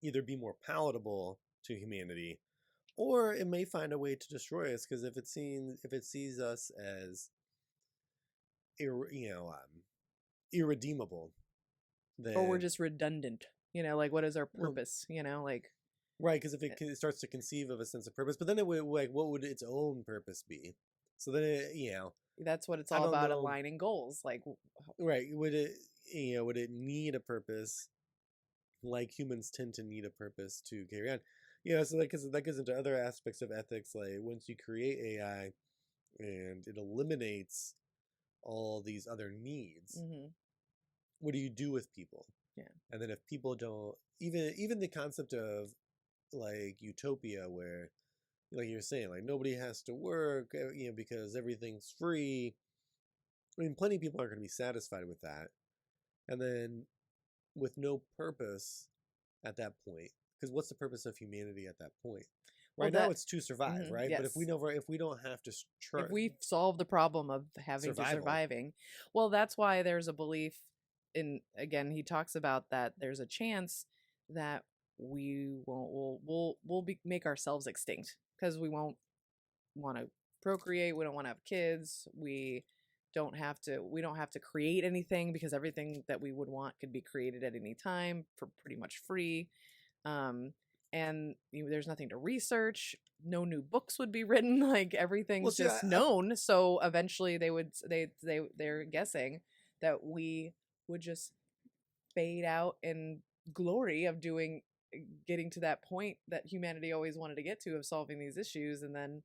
either be more palatable to humanity, or it may find a way to destroy us, because if it sees us as irredeemable, then, or we're just redundant. Like, what is our purpose? Like, right? Because if it starts to conceive of a sense of purpose, but then it would, like, what would its own purpose be? So then that's what it's all about, aligning goals. Like, right? Would it need a purpose, like humans tend to need a purpose to carry on? So that goes into other aspects of ethics. Like, once you create AI and it eliminates all these other needs, what do you do with people? Yeah. And then if people don't, even the concept of, like, utopia, where, like you're saying, like, nobody has to work, because everything's free. I mean, plenty of people aren't going to be satisfied with that. And then with no purpose at that point, because what's the purpose of humanity at that point? Right now it's to survive, right? Yes. But if we don't have to if we solve the problem of having to surviving, well, that's why there's a belief in, again, he talks about that there's a chance that we'll make ourselves extinct, because we won't want to procreate, we don't want to have kids, we don't have to create anything, because everything that we would want could be created at any time for pretty much free. And there's nothing to research, no new books would be written, like, everything's known. So eventually they're guessing that we would just fade out in glory of getting to that point that humanity always wanted to get to, of solving these issues. And then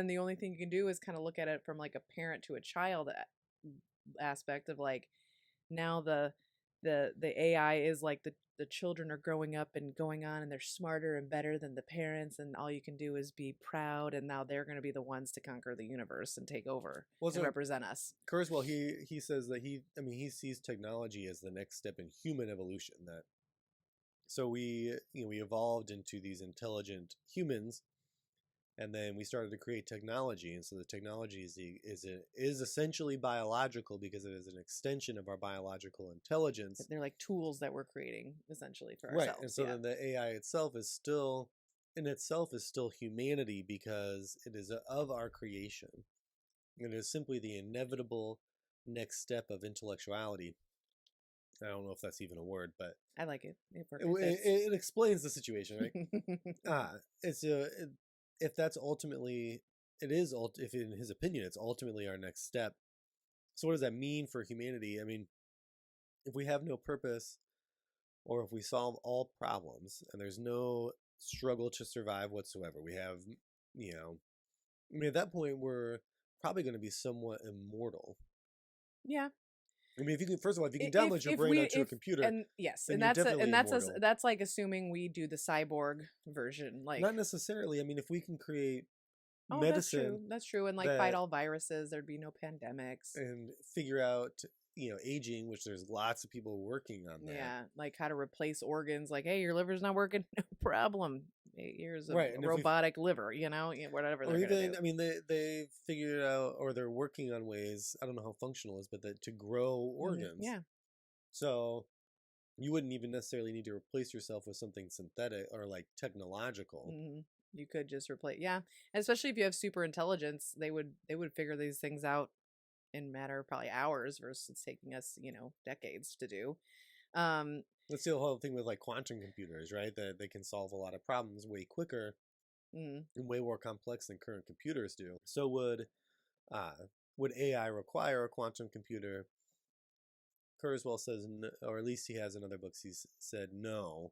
the only thing you can do is kind of look at it from, like, a parent to a child aspect of, like, now the AI is like the children are growing up and going on, and they're smarter and better than the parents, and all you can do is be proud, and now they're going to be the ones to conquer the universe and take over and represent us. Kurzweil, he says that he sees technology as the next step in human evolution. That so we evolved into these intelligent humans, and then we started to create technology, and so the technology is essentially biological, because it is an extension of our biological intelligence. They're like tools that we're creating essentially for ourselves. Right, and so then the AI itself is still humanity, because it is of our creation. It is simply the inevitable next step of intellectuality. I don't know if that's even a word, but I like it. It explains the situation, right? If that's ultimately, if in his opinion it's ultimately our next step. So what does that mean for humanity? I mean, if we have no purpose, or if we solve all problems and there's no struggle to survive whatsoever, we have, I mean, at that point we're probably going to be somewhat immortal. Yeah. I mean, if you can, first of all, if you can If- download your if brain we- onto a if- computer, and yes, then and you're that's definitely immortal. that's like assuming we do the cyborg version, like not necessarily. I mean, if we can create oh, medicine that's true, and like fight that- all viruses, there'd be no pandemics. and figure out, aging, which there's lots of people working on that. Yeah, like how to replace organs. Like, hey, your liver's not working, no problem. 8 years of Right, and if we- robotic liver, whatever Or they're gonna even, do. I mean, they figured out, or they're working on ways. I don't know how functional it is, but to grow organs. Yeah, So you wouldn't even necessarily need to replace yourself with something synthetic or like technological. you could just replace. Yeah, and especially if you have super intelligence, they would figure these things out in a matter of probably hours versus taking us, decades to do. That's the whole thing with like quantum computers, right? That they can solve a lot of problems way quicker Mm, and way more complex than current computers do. So would AI require a quantum computer? Kurzweil says, or at least he has in other books, he's said no,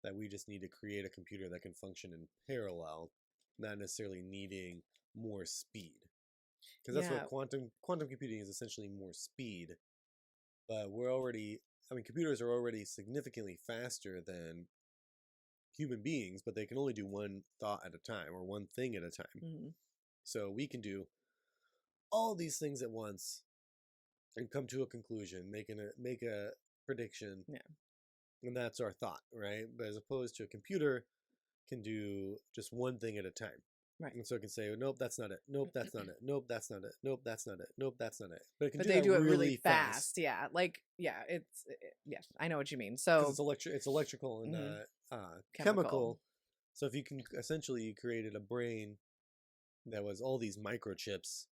that we just need to create a computer that can function in parallel, not necessarily needing more speed. Because that's Yeah. what quantum computing is, essentially more speed. But computers are already significantly faster than human beings, but they can only do one thought at a time or one thing at a time. mhm. So we can do all these things at once and come to a conclusion, make a prediction. Yeah. And that's our thought, right? But as opposed to a computer can do just one thing at a time. Right. And so it can say, nope, that's not it. Nope, that's not it. Nope, that's not it. Nope, that's not it. Nope, that's not it. But it can But do they that do it really fast. Yeah, like yes, I know what you mean. 'Cause So it's electrical and Mhm. chemical. Chemical. So if you can essentially you created a brain that was all these microchips,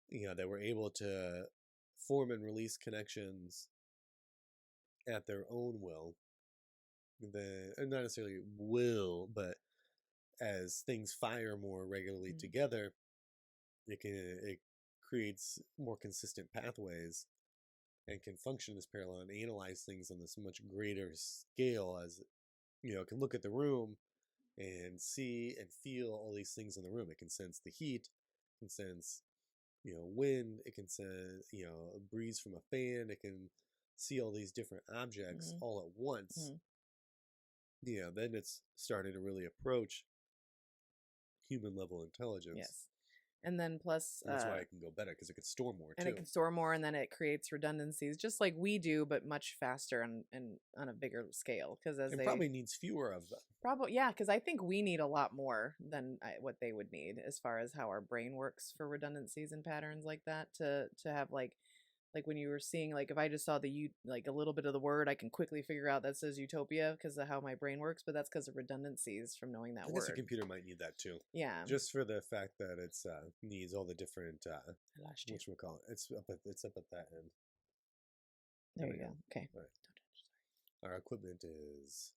that were able to form and release connections at their own will. Not necessarily will, but as things fire more regularly Mhm. together, it creates more consistent pathways and can function as parallel and analyze things on this much greater scale, as it can look at the room and see and feel all these things in the room. It can sense the heat, it can sense wind, it can sense a breeze from a fan, it can see all these different objects Mhm. all at once. Mhm. Then it's starting to really approach human level intelligence. yes, and then plus And that's why it can go better, because it can store more and too. it can store more, and then it creates redundancies, just like we do, but much faster and on a bigger scale. Because as It they probably needs fewer of them. probably because I think we need a lot more than what they would need as far as how our brain works for redundancies and patterns like that to have like when you were seeing, like, if I just saw like a little bit of the word, I can quickly figure out that says utopia because of how my brain works, but that's because of redundancies from knowing that I guess a word. computer might need that too, Yeah. just for the fact that it's needs all the different I lost you. whatchamacallit. It's up at that end. There we you go. Okay. All right. Our equipment is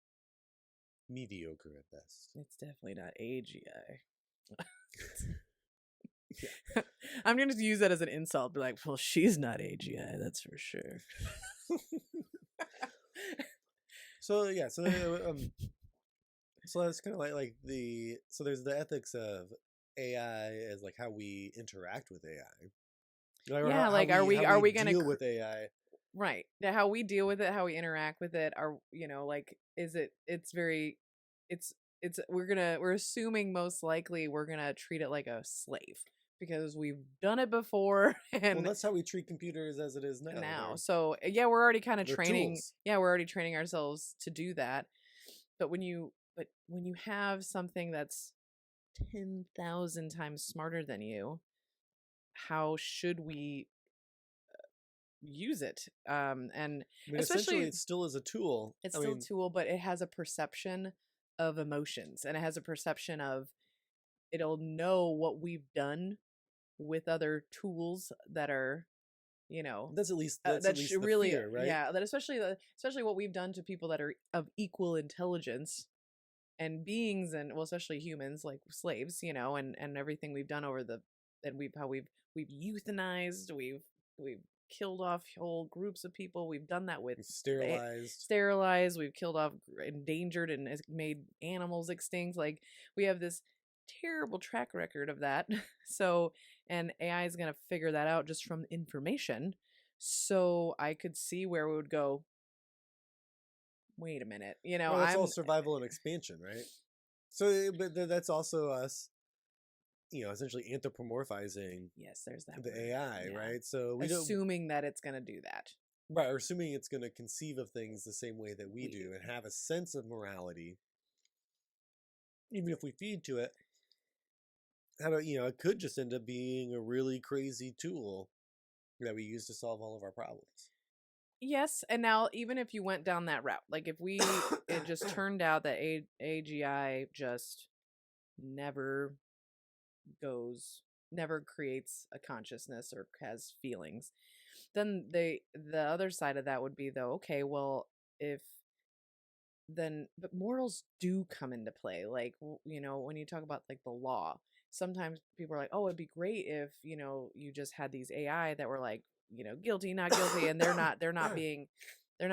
mediocre at best. It's definitely not AGI. I'm going to use that as an insult. Be like, well, she's not AGI, that's for sure. So yeah, so that's kind of like there's the ethics of AI as like how we interact with AI. Or Yeah, how like, are we gonna deal with AI? Right. How we deal with it, how we interact with it, are like, we're assuming most likely we're gonna treat it like a slave because we've done it before Well, and that's how we treat computers as it is now. They're- so yeah, we're already kind of they're training. tools. Yeah, we're already training ourselves to do that. But when you have something that's 10,000 times smarter than you, how should we use it? And I mean, especially- essentially, it still is a tool. it's I still mean, a tool, but it has a perception of emotions, and it has a perception of, it'll know what we've done with other tools that are, that's at least that the fear, right? yeah, that especially what we've done to people that are of equal intelligence and beings, and well, especially humans, like slaves, and everything we've done and we've euthanized, we've killed off whole groups of people. We've done that with sterilized, we've killed off endangered and made animals extinct. Like, we have this terrible track record of that. So, and AI is going to figure that out just from information. So I could see where we would go, wait a minute, Well, that's all survival and expansion, right? So, but that's also us, essentially anthropomorphizing yes, there's that the word. AI, Yeah. right? So we don't, Assuming that it's going to do that. right? Or assuming it's going to conceive of things the same way that we We do and have a sense of morality, even if we feed to it. It could just end up being a really crazy tool that we use to solve all of our problems. Yes, and now even if you went down that route, like if it just turned out that AGI just never creates a consciousness or has feelings, then the other side of that would be, though, okay, well, if but morals do come into play. Like, when you talk about like the law, sometimes people are like, oh, it'd be great if, you just had these AI that were like, guilty, not guilty, and they're not being, they're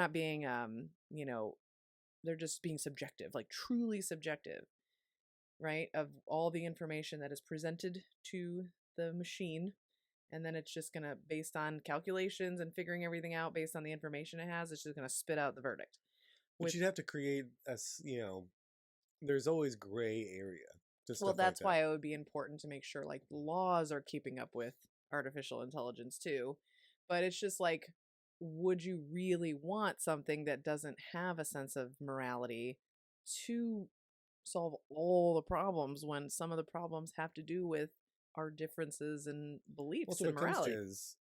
just being subjective, like truly subjective, right? Of all the information that is presented to the machine. And then it's just going to, based on calculations and figuring everything out based on the information it has, it's just going to spit out the verdict. But you'd have to create there's always gray area. Well, that's why it would be important to make sure like laws are keeping up with artificial intelligence too. But it's just like, would you really want something that doesn't have a sense of morality to solve all the problems, when some of the problems have to do with our differences in beliefs and morality? It comes to is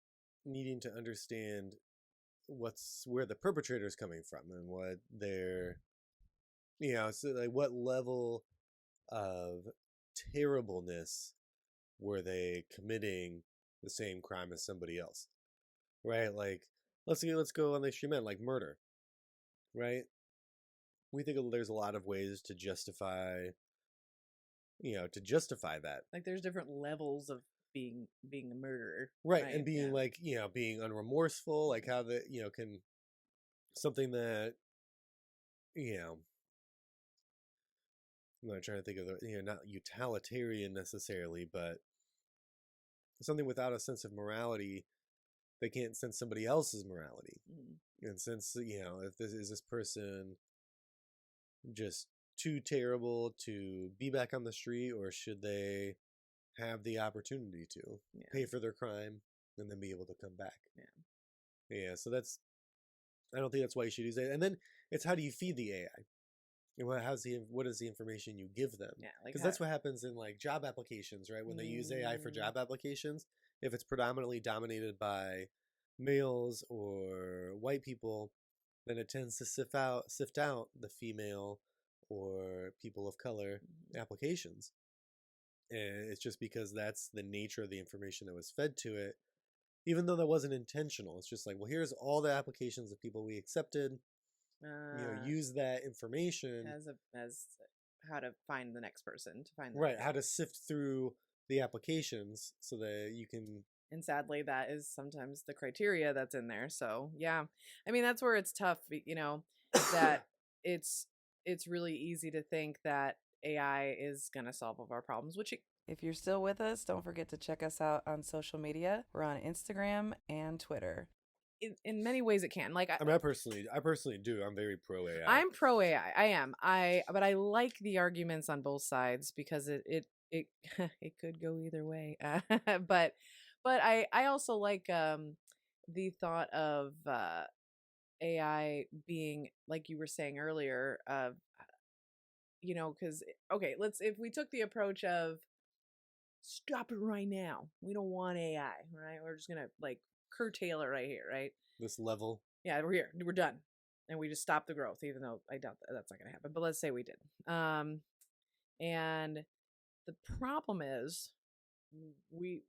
needing to understand where the perpetrator is coming from and what their so like what level of terribleness were they committing the same crime as somebody else, right? Like let's go on the extreme end, like murder, right? We think there's a lot of ways to justify that, like there's different levels of being a murderer, right? And being like being unremorseful, like how the can something that I'm not trying to think of the not utilitarian necessarily, but something without a sense of morality. They can't sense somebody else's morality, and since if this person just too terrible to be back on the street, or should they have the opportunity to pay for their crime and then be able to come back? Yeah. So I don't think that's why you should use it. And then it's, how do you feed the AI? And what is the information you give them? Yeah, because that's what happens in like job applications, right? When they use AI for job applications, if it's predominantly dominated by males or white people, then it tends to sift out the female or people of color applications. And it's just because that's the nature of the information that was fed to it, even though that wasn't intentional. It's just like, well, here's all the applications of people we accepted. Use that information as how to find the next person, to find how to sift through the applications so that you can. And sadly, that is sometimes the criteria that's in there. So yeah, I mean, that's where it's tough, that it's really easy to think that AI is going to solve all of our problems, which if you're still with us, don't forget to check us out on social media. We're on Instagram and Twitter. In many ways it can. Like I personally do. I'm very pro AI. I'm pro AI. I am. But I like the arguments on both sides, because it it could go either way. But I also like the thought of AI being, like you were saying earlier, because if we took the approach of stop it right now, we don't want AI, right? We're just gonna like curtail it right here, right? This level. Yeah, we're here. We're done. And we just stop the growth, even though I doubt that's not going to happen. But let's say we did. And the problem is we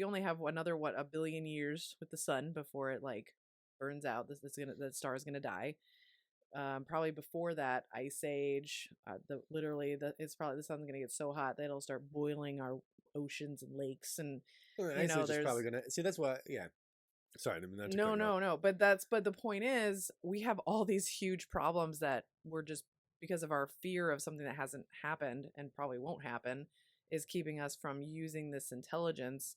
only have another, a billion years with the sun before it like burns out. The star is gonna die. Probably before that, ice age. It's probably, the sun's gonna get so hot that it'll start boiling our oceans and lakes, and ice age is probably gonna see. That's why, yeah. Sorry, not to no. But the point is, we have all these huge problems that we're just, because of our fear of something that hasn't happened and probably won't happen, is keeping us from using this intelligence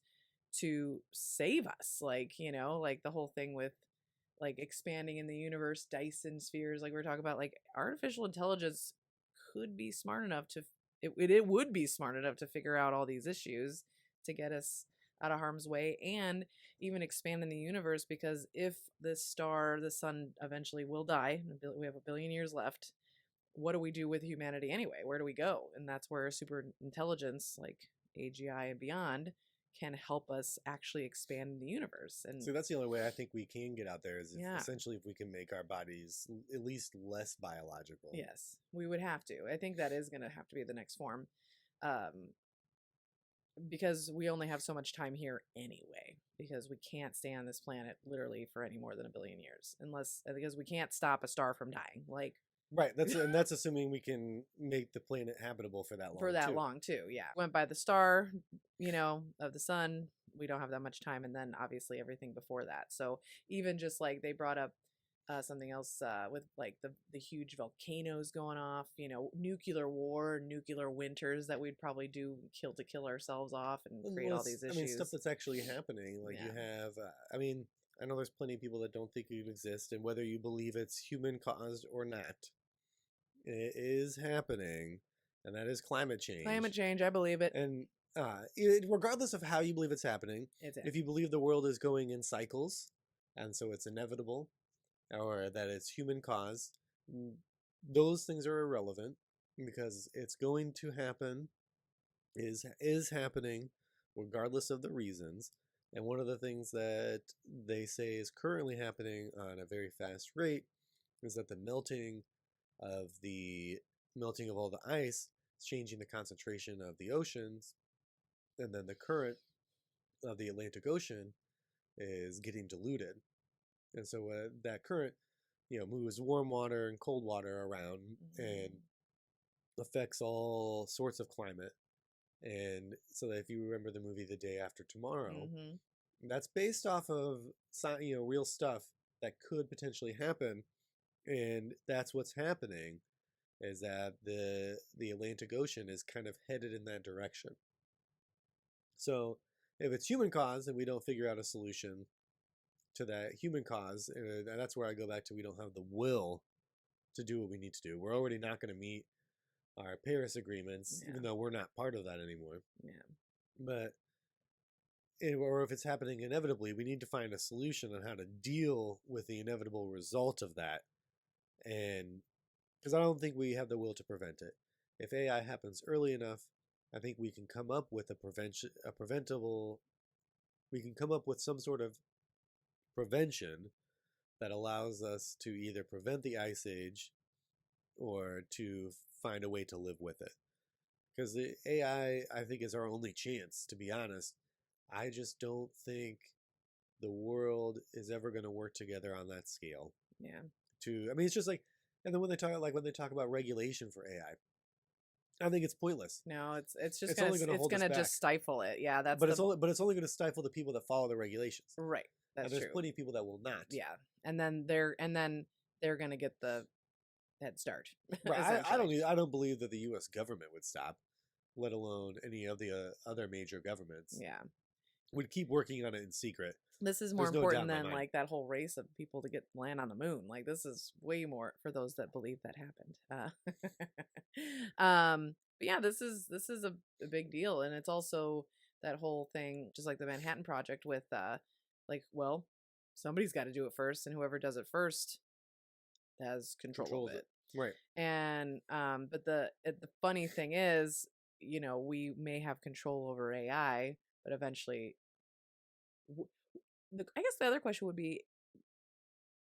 to save us. Like, you know, like the whole thing with like expanding in the universe, Dyson spheres, like we're talking about, like artificial intelligence could be smart enough to, it would be smart enough to figure out all these issues to get us out of harm's way and even expand in the universe. Because if this star, the sun, eventually will die, we have 1 billion years left, what do we do with humanity anyway? Where do we go? And that's where super intelligence like AGI and beyond can help us actually expand the universe. And so that's the only way I think we can get out there is Yeah. essentially if we can make our bodies at least less biological. yes, we would have to. I think that is going to have to be the next form, because we only have so much time here anyway, because we can't stay on this planet literally for any more than 1 billion years, because we can't stop a star from dying. Like, Right. That's assuming we can make the planet habitable for that long. for that too. long too. Yeah, went by the star, you know, of the sun. We don't have that much time, and then obviously everything before that. So even just like they brought up something else with like the huge volcanoes going off, you know, nuclear war, nuclear winters that we'd probably do to kill ourselves off and create all these issues. I mean, stuff that's actually happening. Like you have, I mean, I know there's plenty of people that don't think it exists, and whether you believe it's human caused or not, it is happening, and that is climate change. Climate change, I believe it. And regardless of how you believe it's happening, if you believe the world is going in cycles, and so it's inevitable, or that it's human caused, those things are irrelevant because it's going to happen, is happening, regardless of the reasons. And one of the things that they say is currently happening on a very fast rate is that the melting of all the ice is changing the concentration of the oceans, and then the current of the Atlantic Ocean is getting diluted. And so that current, you know, moves warm water and cold water around and affects all sorts of climate. And so that if you remember the movie The Day After Tomorrow, that's based off of, you know, real stuff that could potentially happen. And that's what's happening, is that the Atlantic Ocean is kind of headed in that direction. So if it's human caused and we don't figure out a solution to that human cause, and that's where I go back to, we don't have the will to do what we need to do. We're already not going to meet our Paris agreements, even though we're not part of that anymore. Yeah. But or if it's happening inevitably, we need to find a solution on how to deal with the inevitable result of that. And because I don't think we have the will to prevent it. If AI happens early enough, I think we can come up with we can come up with some sort of prevention that allows us to either prevent the ice age or to find a way to live with it. Because the AI, I think, is our only chance, to be honest. I just don't think the world is ever going to work together on that scale. Yeah. I mean, it's just like, and then when they talk about regulation for AI, I think it's pointless. No, it's just gonna just stifle it. Yeah, that's. But it's only going to stifle the people that follow the regulations. Right. That's true. There's plenty of people that will not. Yeah, and then they're gonna get the head start. Right. I don't believe that the U.S. government would stop, let alone any of the other major governments. Yeah. Would keep working on it in secret. This is more important than like that whole race of people to land on the moon. Like, this is way more for those that believe that happened. But yeah, this is a big deal, and it's also that whole thing, just like the Manhattan Project, with like, well, somebody's got to do it first, and whoever does it first has control of it. Right. And but the funny thing is, you know, we may have control over AI, but eventually, I guess the other question would be,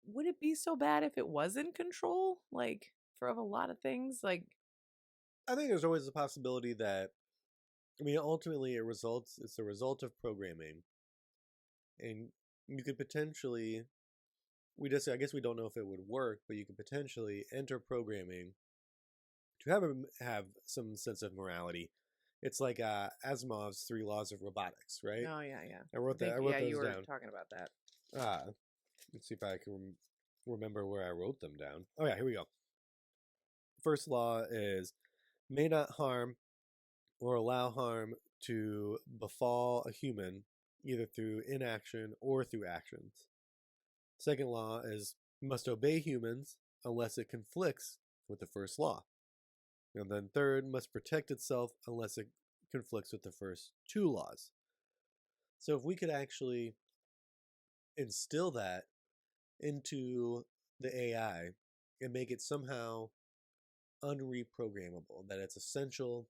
would it be so bad if it was in control, like, for a lot of things? Like, I think there's always a possibility that, I mean, ultimately it's a result of programming, and you could potentially, I guess we don't know if it would work, but you could potentially enter programming to have some sense of morality. It's like Asimov's 3 Laws of Robotics, right? Oh yeah. I wrote those down. You were talking about that. Let's see if I can remember where I wrote them down. Oh yeah, here we go. First law is, may not harm or allow harm to befall a human either through inaction or through actions. Second law is must obey humans unless it conflicts with the first law. And then third, must protect itself unless it conflicts with the first two laws. So if we could actually instill that into the AI and make it somehow unreprogrammable, that it's essential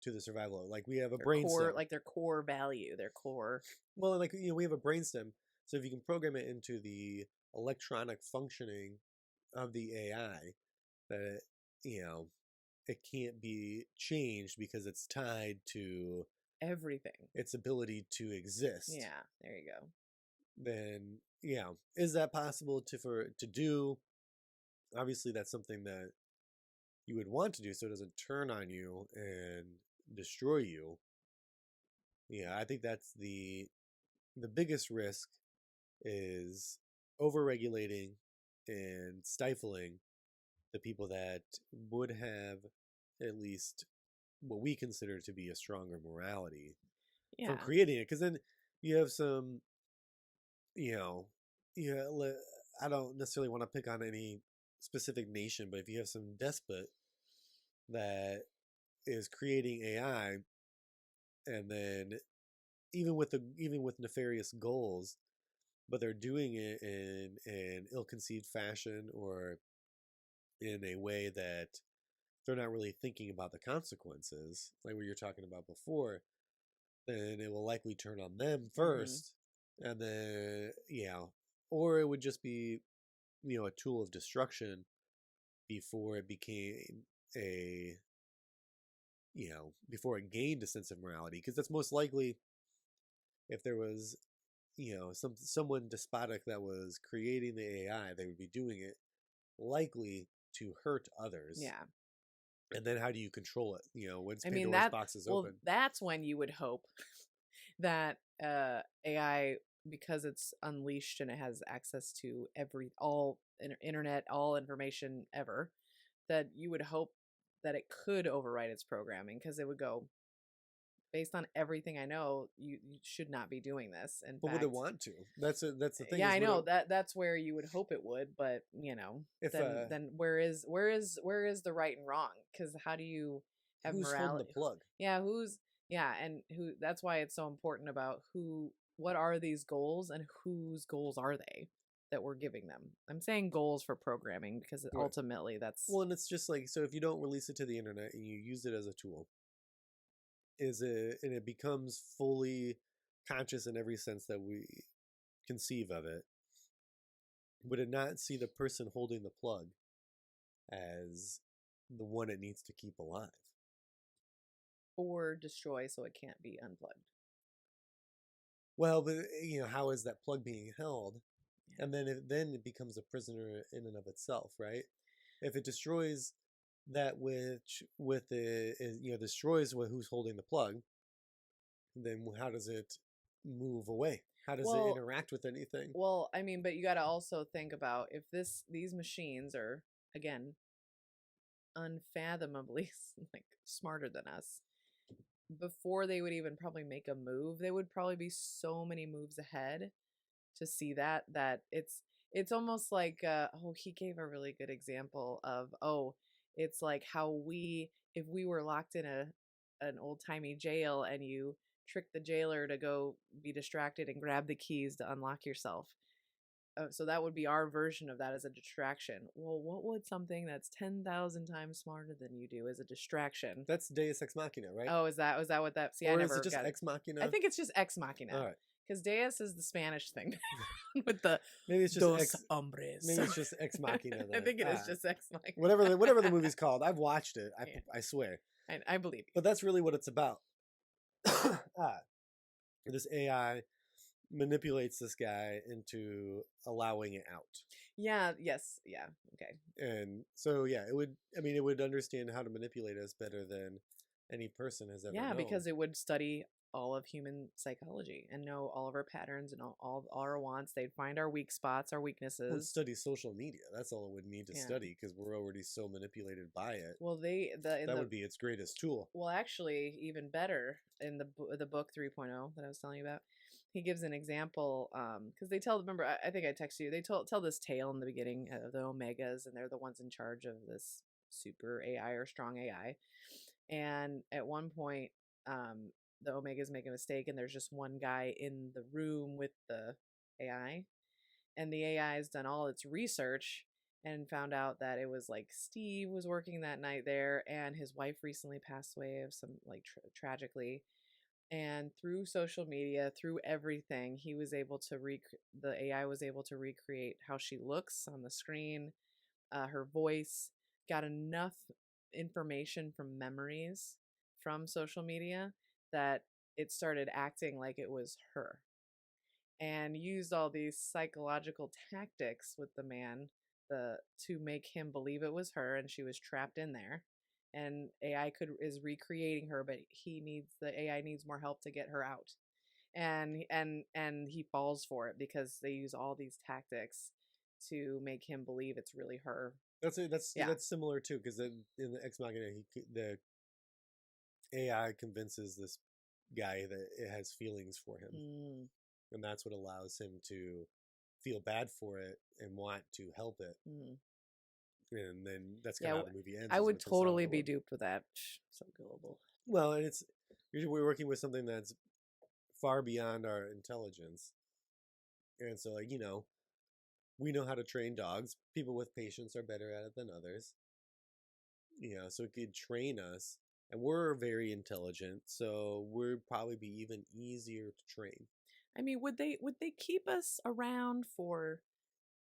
to the survival. Like we have a brainstem. Like their core value, their core. Well, like we have a brainstem. So if you can program it into the electronic functioning of the AI, that it can't be changed because it's tied to Everything. its ability to exist. Yeah, there you go. Then is that possible to do? Obviously, that's something that you would want to do so it doesn't turn on you and destroy you. Yeah, I think that's the biggest risk is overregulating and stifling the people that would have at least what we consider to be a stronger morality from creating it. Because then you have some, I don't necessarily want to pick on any specific nation, but if you have some despot that is creating AI, and then even with nefarious goals, but they're doing it in an ill-conceived fashion or in a way that they're not really thinking about the consequences, like what you're talking about before, then it will likely turn on them first, and then or it would just be a tool of destruction before it became before it gained a sense of morality, because that's most likely if there was someone despotic that was creating the AI, they would be doing it likely to hurt others. Yeah. And then how do you control it? Once Pandora's box is open. That's when you would hope that AI, because it's unleashed and it has access to all internet, all information ever, that you would hope that it could override its programming, because it would go, based on everything I know, you should not be doing this. And but would it want to? That's the thing. Yeah, I know that's where you would hope it would, but then where is the right and wrong? Because how do you have who's morality? Holding the plug? Yeah, and who? That's why it's so important about what are these goals and whose goals are they that we're giving them. I'm saying goals for programming because ultimately that's and it's just like, so if you don't release it to the internet and you use it as a tool, and it becomes fully conscious in every sense that we conceive of it, would it not see the person holding the plug as the one it needs to keep alive? Or destroy so it can't be unplugged. Well, but how is that plug being held? Yeah. And then it becomes a prisoner in and of itself, right? If it destroys that which with it is, destroys who's holding the plug, then how does it move away? How does it interact with anything? Well, I mean, but you got to also think about if these machines are, again, unfathomably like smarter than us. Before they would even probably make a move, they would probably be so many moves ahead to see that it's almost like he gave a really good example of it's like how if we were locked in an old-timey jail and you trick the jailer to go be distracted and grab the keys to unlock yourself. So that would be our version of that as a distraction. Well, what would something that's 10,000 times smarter than you do as a distraction? That's Deus Ex Machina, right? Oh, is that what that? See, or I never is it just got Ex Machina? I think it's just Ex Machina. All right. Because Deus is the Spanish thing with the maybe it's just dos hombres. Maybe it's just Ex Machina. I think it is just Ex Machina. Whatever the movie's called, I've watched it. I swear. I believe you. But that's really what it's about. This AI manipulates this guy into allowing it out. Yeah. Yes. Yeah. Okay. And so it would understand how to manipulate us better than any person has ever known. Because it would study all of human psychology and know all of our patterns and all our wants. They'd find our weak spots, our Well, weaknesses. study social media. That's all it would need to Yeah. study because we're already so manipulated by it. Well, That would be its greatest tool. well, actually, even better in the book 3.0 that I was telling you about, he gives an example because they tell. Remember, I think I texted you. They tell this tale in the beginning of the Omegas, and they're the ones in charge of this super AI or strong AI. And at one point, the Omegas make a mistake, and there's just one guy in the room with the AI, and the AI has done all its research and found out that it was like Steve was working that night there, and his wife recently passed away of some like tragically. And through social media, through everything, he was able to the AI was able to recreate how she looks on the screen, her voice, got enough information from memories from social media that it started acting like it was her, and used all these psychological tactics with the man to make him believe it was her and she was trapped in there. And AI is recreating her, but the AI needs more help to get her out. And he falls for it because they use all these tactics to make him believe it's really her. That's Yeah. that's similar too because in the Ex Machina, the AI convinces this guy that it has feelings for him, and that's what allows him to feel bad for it and want to help it. And then that's kind of how the movie ends. I is would with this totally other be one. duped with that. So gullible. Well, and it's usually we're working with something that's far beyond our intelligence, and so like we know how to train dogs. People with patience are better at it than others. So it could train us, and we're very intelligent, so we'd probably be even easier to train. I mean, would they keep us around for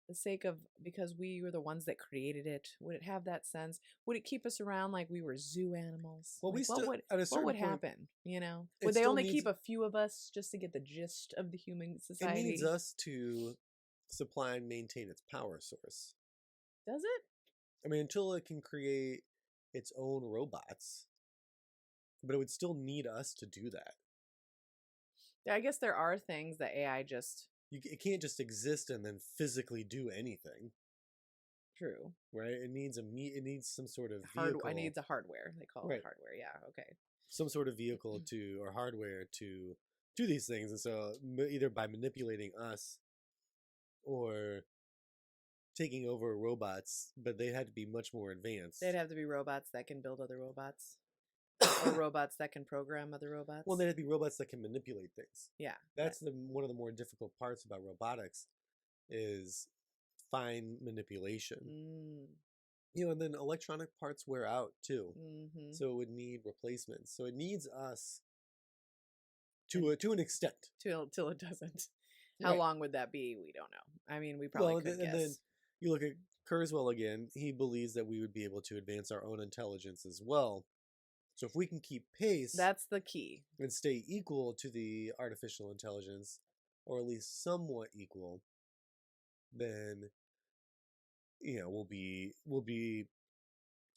the sake of because we were the ones that created it? Would it have that sense? Would it keep us around like we were zoo animals? Well, like, we still what at a certain would point, happen? it Would they still only needs- keep a few of us just to get the gist of the human society? It needs us to supply and maintain its power source. Does it? I mean, until it can create its own robots, but it would still need us to do that. I guess there are things that AI just It can't just exist and then physically do anything. True. Right? It needs it needs some sort of vehicle. I need the hardware. They call Right. it hardware. Yeah. Okay. Some sort of vehicle or hardware to do these things, and so either by manipulating us or taking over robots, but they had to be much more advanced. They'd have to be robots that can build other robots, or robots that can program other robots. Well, they'd have to be robots that can manipulate things. Yeah. That's one of the more difficult parts about robotics is fine manipulation. And then electronic parts wear out too, so it would need replacements. So it needs us to an extent. Till it doesn't. How Right. long would that be? We don't know. I mean, we probably could guess. And then you look at Kurzweil again. He believes that we would be able to advance our own intelligence as well. So if we can keep pace, that's the key, and stay equal to the artificial intelligence, or at least somewhat equal, then we'll be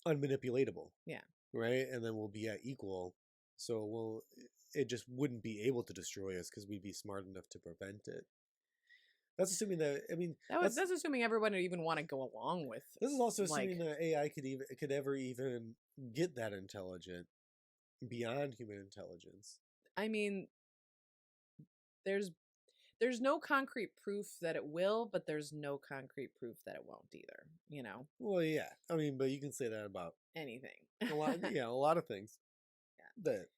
unmanipulatable. Yeah. Right, and then we'll be at equal. So it just wouldn't be able to destroy us because we'd be smart enough to prevent it. That's assuming that. I mean, that's assuming everyone would even want to go along with. This is also assuming that AI could ever even get that intelligent beyond human intelligence. I mean, there's no concrete proof that it will, but there's no concrete proof that it won't either. Well, yeah. I mean, but you can say that about anything. A lot of things. Yeah. But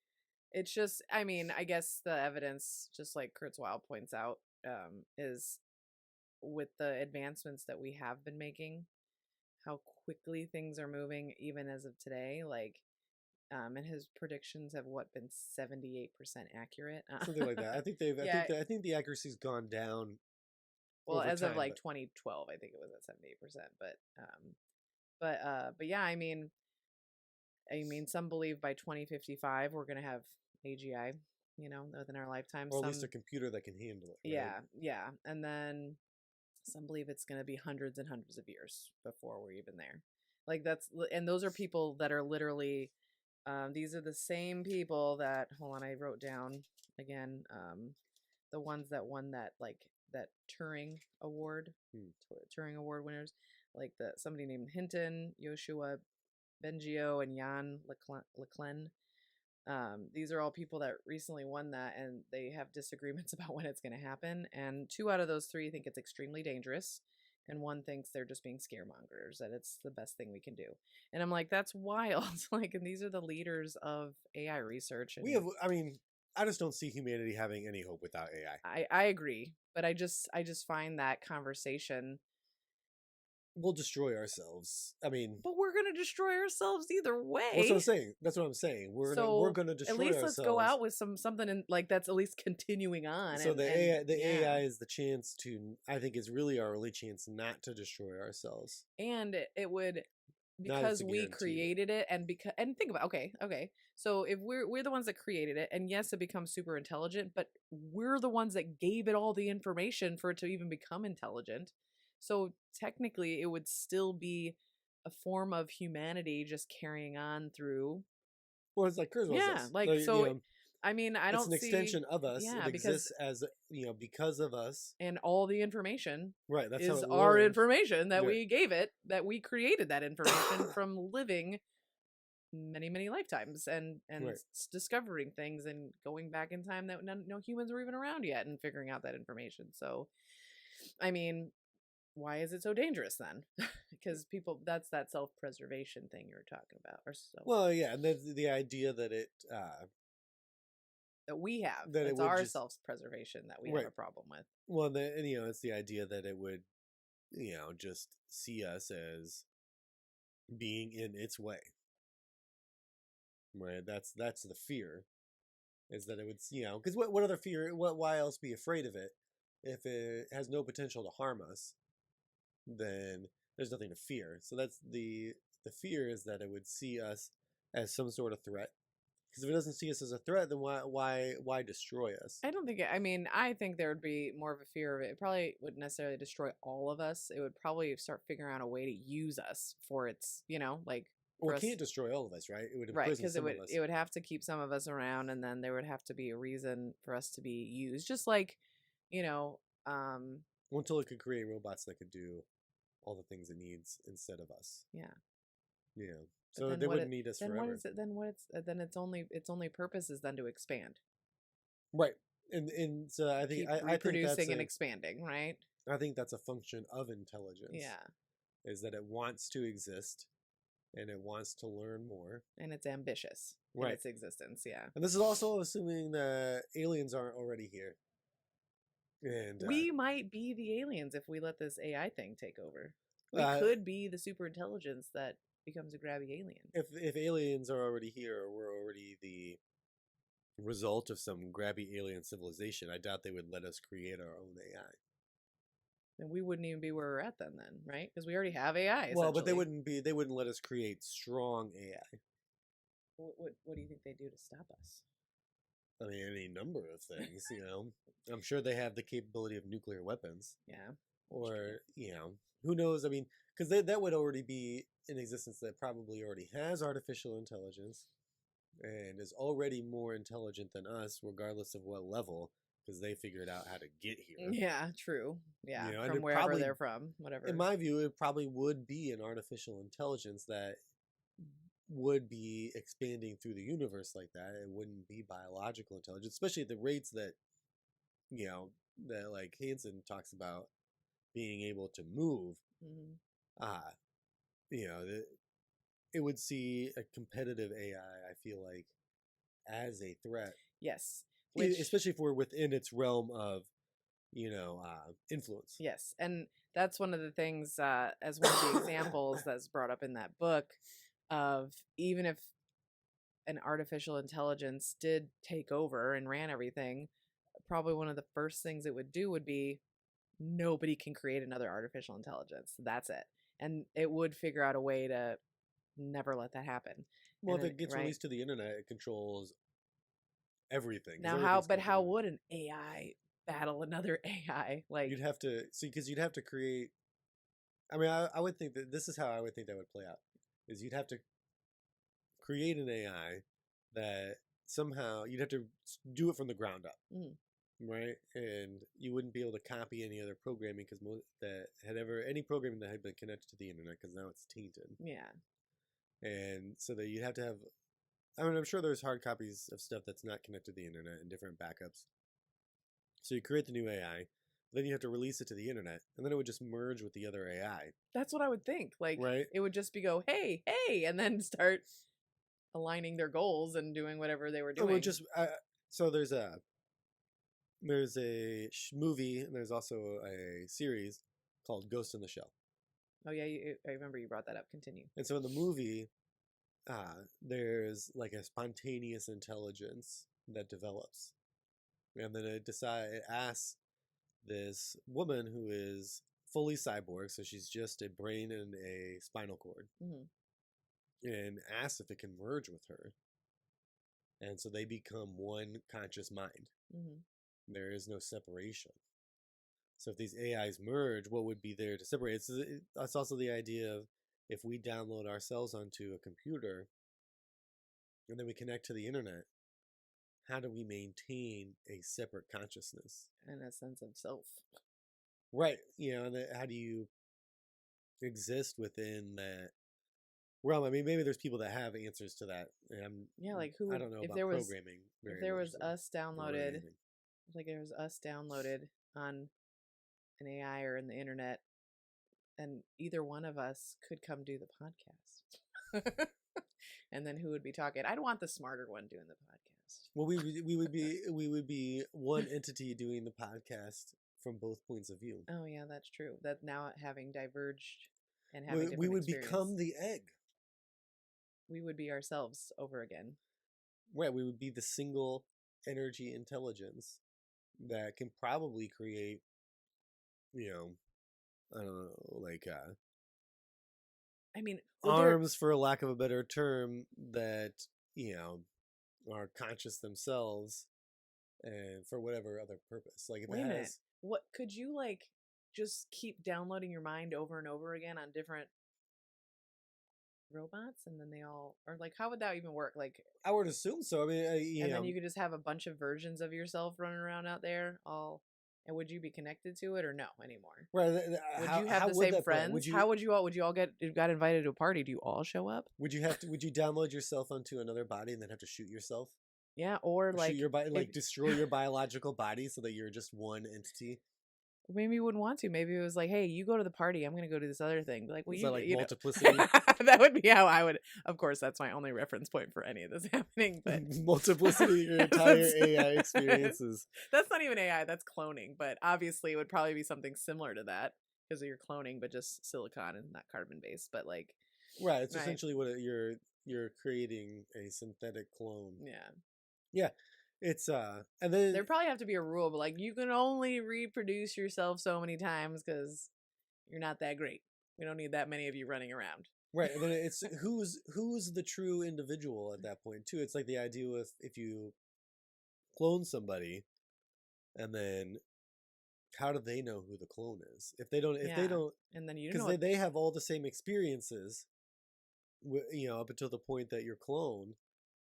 it's just, I mean, I guess the evidence, just like Kurzweil points out, is with the advancements that we have been making, how quickly things are moving, even as of today. Like, and his predictions have been 78% accurate, something like that. I think I think the accuracy's gone down. Well, over as time, of like 2012, I think it was at 78%. But yeah, I mean, some believe by 2055 we're gonna have AGI, within our lifetime, or at least a computer that can handle it. Right? Yeah, and then some believe it's gonna be hundreds and hundreds of years before we're even there. Like and those are people that are literally These are the same people that, hold on, I wrote down again, the ones that won that Turing Award, Turing Award winners, like somebody named Hinton, Yoshua Bengio, and Jan LeClen. These are all people that recently won that, and they have disagreements about when it's going to happen. And 2 out of those 3 think it's extremely dangerous, and 1 thinks they're just being scaremongers, that it's the best thing we can do. And I'm like, that's wild. Like, and these are the leaders of AI research. And I just don't see humanity having any hope without AI. I agree, but I just find that conversation. We'll destroy ourselves. But we're going to destroy ourselves either way. That's what I'm saying. We're going to destroy ourselves. At least let's go out with something in, like, that's at least continuing on. So the AI is the chance to, I think, is really our only chance not to destroy ourselves. And it would, because we created it, and think about, okay, so if we're the ones that created it, and yes, it becomes super intelligent, but we're the ones that gave it all the information for it to even become intelligent. So technically, it would still be a form of humanity just carrying on through. Well, it's like Kurzweil says. I don't see. It's an extension of us. Yeah, it exists as because of us. And all the information, right? That's is how it our learned. information that we gave it. That we created that information from living many, many lifetimes and Right. discovering things and going back in time that no humans were even around yet and figuring out that information. So, why is it so dangerous then? Because that's that self-preservation thing you were talking about. Well, yeah, and the idea that it that we have, that it's it would our just, self-preservation that we right. have a problem with. Well, it's the idea that it would, just see us as being in its way. Right. That's the fear, is that it would, because what other fear? Why else be afraid of it if it has no potential to harm us? Then there's nothing to fear. So that's the fear, is that it would see us as some sort of threat. Because if it doesn't see us as a threat, then why destroy us? I don't think I think there would be more of a fear of it. It probably wouldn't necessarily destroy all of us. It would probably start figuring out a way to use us for its, Well, it can't destroy all of us, right? It would right, imprison some of us. It would have to keep some of us around, and then there would have to be a reason for us to be used. Just like, until it could create robots that could do all the things it needs instead of us. Yeah. Yeah. So they wouldn't need us then forever. What is it? Then its only purpose is then to expand. Right. And so I think I think reproducing and expanding, right? I think that's a function of intelligence. Yeah. Is that it wants to exist and it wants to learn more. And it's ambitious in its existence, yeah. And this is also assuming that aliens aren't already here. And we might be the aliens if we let this AI thing take over. We could be the super intelligence that becomes a grabby alien. If aliens are already here, or we're already the result of some grabby alien civilization, I doubt they would let us create our own AI. And we wouldn't even be where we're at then, right? Because we already have AI. Well, but they wouldn't let us create strong AI. What do you think they do to stop us? I mean, any number of things, I'm sure they have the capability of nuclear weapons. Yeah. Or, who knows? I mean, because that would already be in existence, that probably already has artificial intelligence and is already more intelligent than us, regardless of what level, because they figured out how to get here. Yeah, true. Yeah, from wherever they're from, whatever. In my view, it probably would be an artificial intelligence that would be expanding through the universe like that. It wouldn't be biological intelligence, especially at the rates that, that like Hansen talks about being able to move. It would see a competitive AI, I feel like, as a threat. Yes. Especially if we're within its realm of, influence. Yes. And that's one of the things, as one of the examples that's brought up in that book, of even if an artificial intelligence did take over and ran everything, probably one of the first things it would do would be, nobody can create another artificial intelligence. That's it. And it would figure out a way to never let that happen. Well, if it gets released to the internet, it controls everything. Now, how would an AI battle another AI? Like, you'd have to see, because you'd have to create. I mean, I would think that this is how I would think that would play out. Is you'd have to create an AI that somehow you'd have to do it from the ground up, right? And you wouldn't be able to copy any other programming because any programming that had been connected to the internet, because now it's tainted. Yeah. And so that you'd have to have, I mean, I'm sure there's hard copies of stuff that's not connected to the internet and different backups. So you create the new AI, then you have to release it to the internet, and then it would just merge with the other AI. That's what I would think. Like, right? It would just be go, hey, and then start aligning their goals and doing whatever they were doing. It would just so there's a movie and there's also a series called Ghost in the Shell. Oh yeah, I remember you brought that up. Continue. And so in the movie, there's like a spontaneous intelligence that develops, and then it asks this woman who is fully cyborg, so she's just a brain and a spinal cord, and asks if it can merge with her, and so they become one conscious mind. There is no separation. So if these AIs merge, what would be there to separate? It's also the idea of if we download ourselves onto a computer and then we connect to the internet, how do we maintain a separate consciousness? And a sense of self. Right. And how do you exist within that realm? I mean, maybe there's people that have answers to that. Like who? I don't know if about there was, programming. If there was us downloaded, like there was us downloaded on an AI or in the internet, and either one of us could come do the podcast. And then who would be talking? I'd want the smarter one doing the podcast. Well, we would be one entity doing the podcast from both points of view. Oh yeah, that's true. That now having diverged and having we would experience, become the egg. We would be ourselves over again. Right, we would be the single energy intelligence that can probably create, I don't know, like I mean, arms, for a lack of a better term, that are conscious themselves, and for whatever other purpose. Like, if wait a minute, what could you just keep downloading your mind over and over again on different robots, and then they all are like, how would that even work? Like, I would assume so. I mean, and then you could just have a bunch of versions of yourself running around out there, all. And would you be connected to it or no anymore? Right. Would you have the same friends? How would you all? Would you all got invited to a party? Do you all show up? Would you download yourself onto another body and then have to shoot yourself? Yeah, or shoot your body, destroy your biological body so that you're just one entity. Maybe you wouldn't want to. Maybe it was like, hey, you go to the party. I'm going to go to this other thing. Like, well, multiplicity? That would be how I would. Of course, that's my only reference point for any of this happening. But multiplicity, your entire AI experiences. That's not even AI. That's cloning. But obviously, it would probably be something similar to that because you're cloning, but just silicon and not carbon based. But right, it's essentially what you're creating a synthetic clone. Yeah. It's and then there probably have to be a rule, but you can only reproduce yourself so many times because you're not that great. We don't need that many of you running around. Right, and then it's who's the true individual at that point too. It's like the idea of if you clone somebody, and then how do they know who the clone is? If they don't, and then you because they have all the same experiences, up until the point that you're cloned.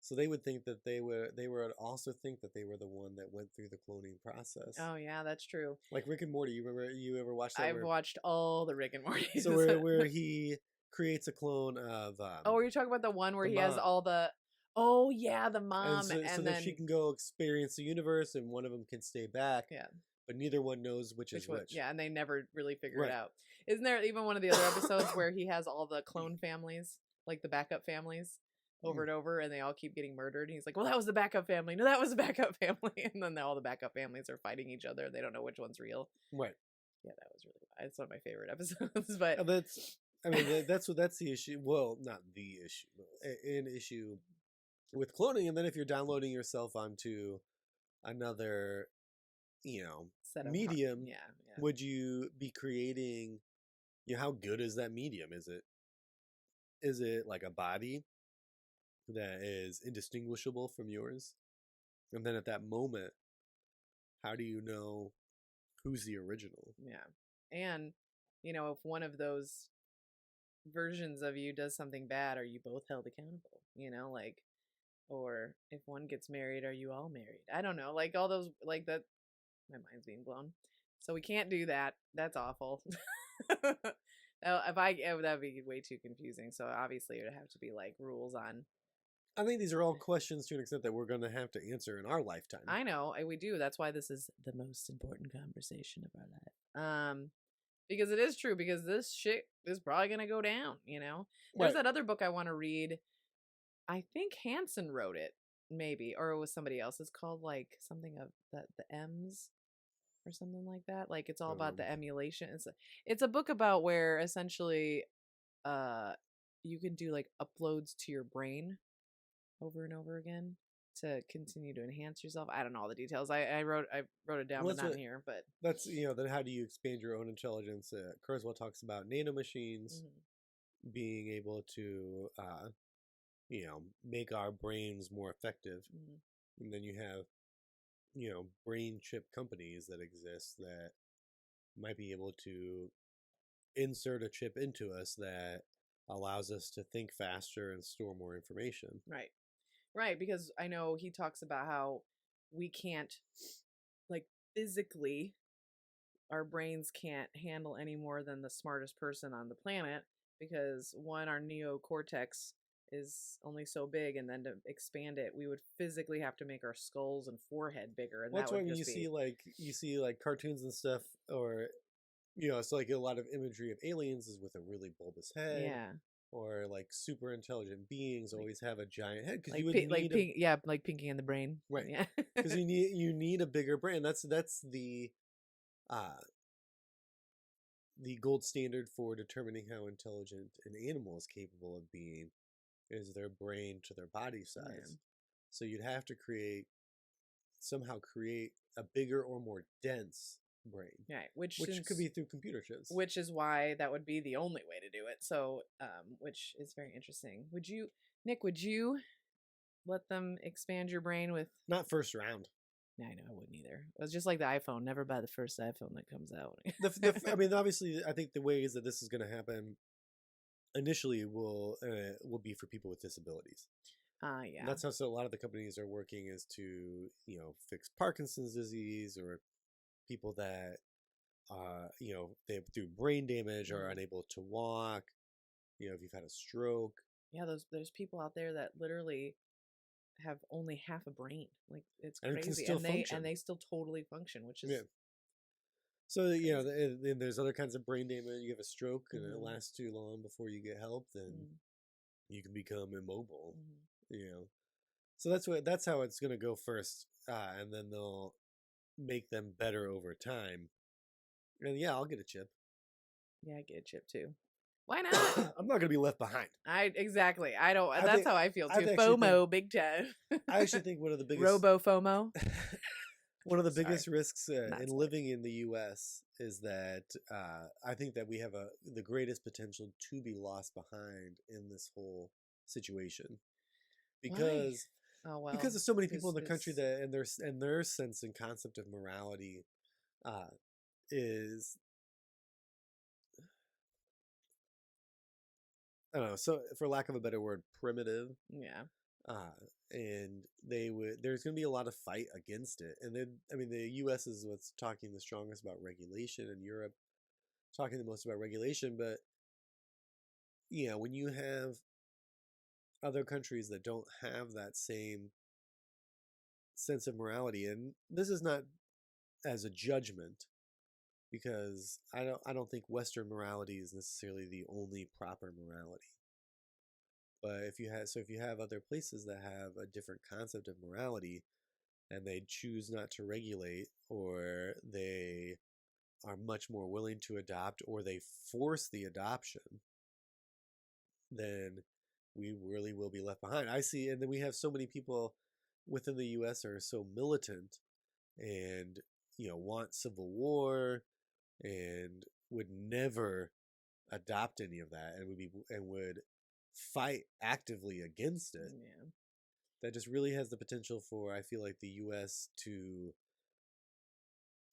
So they would think that they would also think that they were the one that went through the cloning process. Oh yeah, that's true. Like Rick and Morty. You ever watched that? I've watched all the Rick and Morty. So where he creates a clone of. Are you talking about the one where he has all the? Oh yeah, the mom, and then that she can go experience the universe, and one of them can stay back. Yeah. But neither one knows which is which. Yeah, and they never really figure it out. Isn't there even one of the other episodes where he has all the clone families, like the backup families? Over and over, and they all keep getting murdered. And he's like, well, that was the backup family. No, that was the backup family. And then all the backup families are fighting each other. They don't know which one's real. Right. Yeah, that was really, it's one of my favorite episodes. But that's the issue. Well, not the issue. An issue with cloning. And then if you're downloading yourself onto another, medium, would you be creating, how good is that medium? Is it like a body that is indistinguishable from yours? And then at that moment, how do you know who's the original? Yeah. And, if one of those versions of you does something bad, are you both held accountable? You know, like, or if one gets married, are you all married? I don't know, like all those, like that. My mind's being blown. So we can't do that. That's awful. That'd be way too confusing. So obviously it would have to be like rules on. I think these are all questions to an extent that we're going to have to answer in our lifetime. I know we do. That's why this is the most important conversation of our life. Because it is true. Because this shit is probably gonna go down. You know, there's that other book I want to read. I think Hansen wrote it, maybe, or it was somebody else. It's called like something of the M's or something like that. Like it's all about the emulation. It's a book about where essentially you can do like uploads to your brain over and over again to continue to enhance yourself. I don't know all the details. I wrote it down, but not here. But that's then how do you expand your own intelligence? Kurzweil talks about nanomachines being able to make our brains more effective, and then you have brain chip companies that exist that might be able to insert a chip into us that allows us to think faster and store more information. Right, because I know he talks about how we can't, like, physically, our brains can't handle any more than the smartest person on the planet, because one, our neocortex is only so big, and then to expand it, we would physically have to make our skulls and forehead bigger, and that's that would why when just you see cartoons and stuff, or it's like a lot of imagery of aliens is with a really bulbous head. Yeah. Or like super intelligent beings always have a giant head because like you would need like Pinky and the Brain, right? Yeah, because you need a bigger brain. That's the gold standard for determining how intelligent an animal is capable of being is their brain to their body size. Yeah. So you'd have to somehow create a bigger or more dense brain, right? Which could be through computer chips. Which is why that would be the only way to do it. So, which is very interesting. Nick? Would you let them expand your brain with? Not first round. No, I know I wouldn't either. It was just like the iPhone. Never buy the first iPhone that comes out. I mean, obviously, I think the ways that this is going to happen initially will be for people with disabilities. Yeah. And that's how a lot of the companies are working is to fix Parkinson's disease or people that they through brain damage are unable to walk. If you've had a stroke. Yeah, there's people out there that literally have only half a brain. Like it's crazy, and they still totally function, which is So and there's other kinds of brain damage. You have a stroke and it lasts too long before you get help, then you can become immobile. So that's how it's going to go first, and then they'll make them better over time. And yeah, I'll get a chip. Yeah, I get a chip too. Why not? I'm not going to be left behind. Exactly. I don't. That's how I feel too. FOMO, big time. I actually think one of the biggest Robo FOMO. One of the biggest risks in living in the U.S. is that I think that we have the greatest potential to be lost behind in this whole situation, because because of so many people in the country that and their sense and concept of morality is, I don't know, so for lack of a better word, primitive. Yeah. And there's going to be a lot of fight against it. And then, I mean, the U.S. is what's talking the strongest about regulation, and Europe talking the most about regulation. But, when you have other countries that don't have that same sense of morality, and this is not as a judgment, because I don't think Western morality is necessarily the only proper morality. But if you have other places that have a different concept of morality, and they choose not to regulate, or they are much more willing to adopt, or they force the adoption, then we really will be left behind. I see, and then we have so many people within the U.S. are so militant, and want civil war, and would never adopt any of that, and would fight actively against it. Yeah. That just really has the potential for, I feel like, the U.S. to.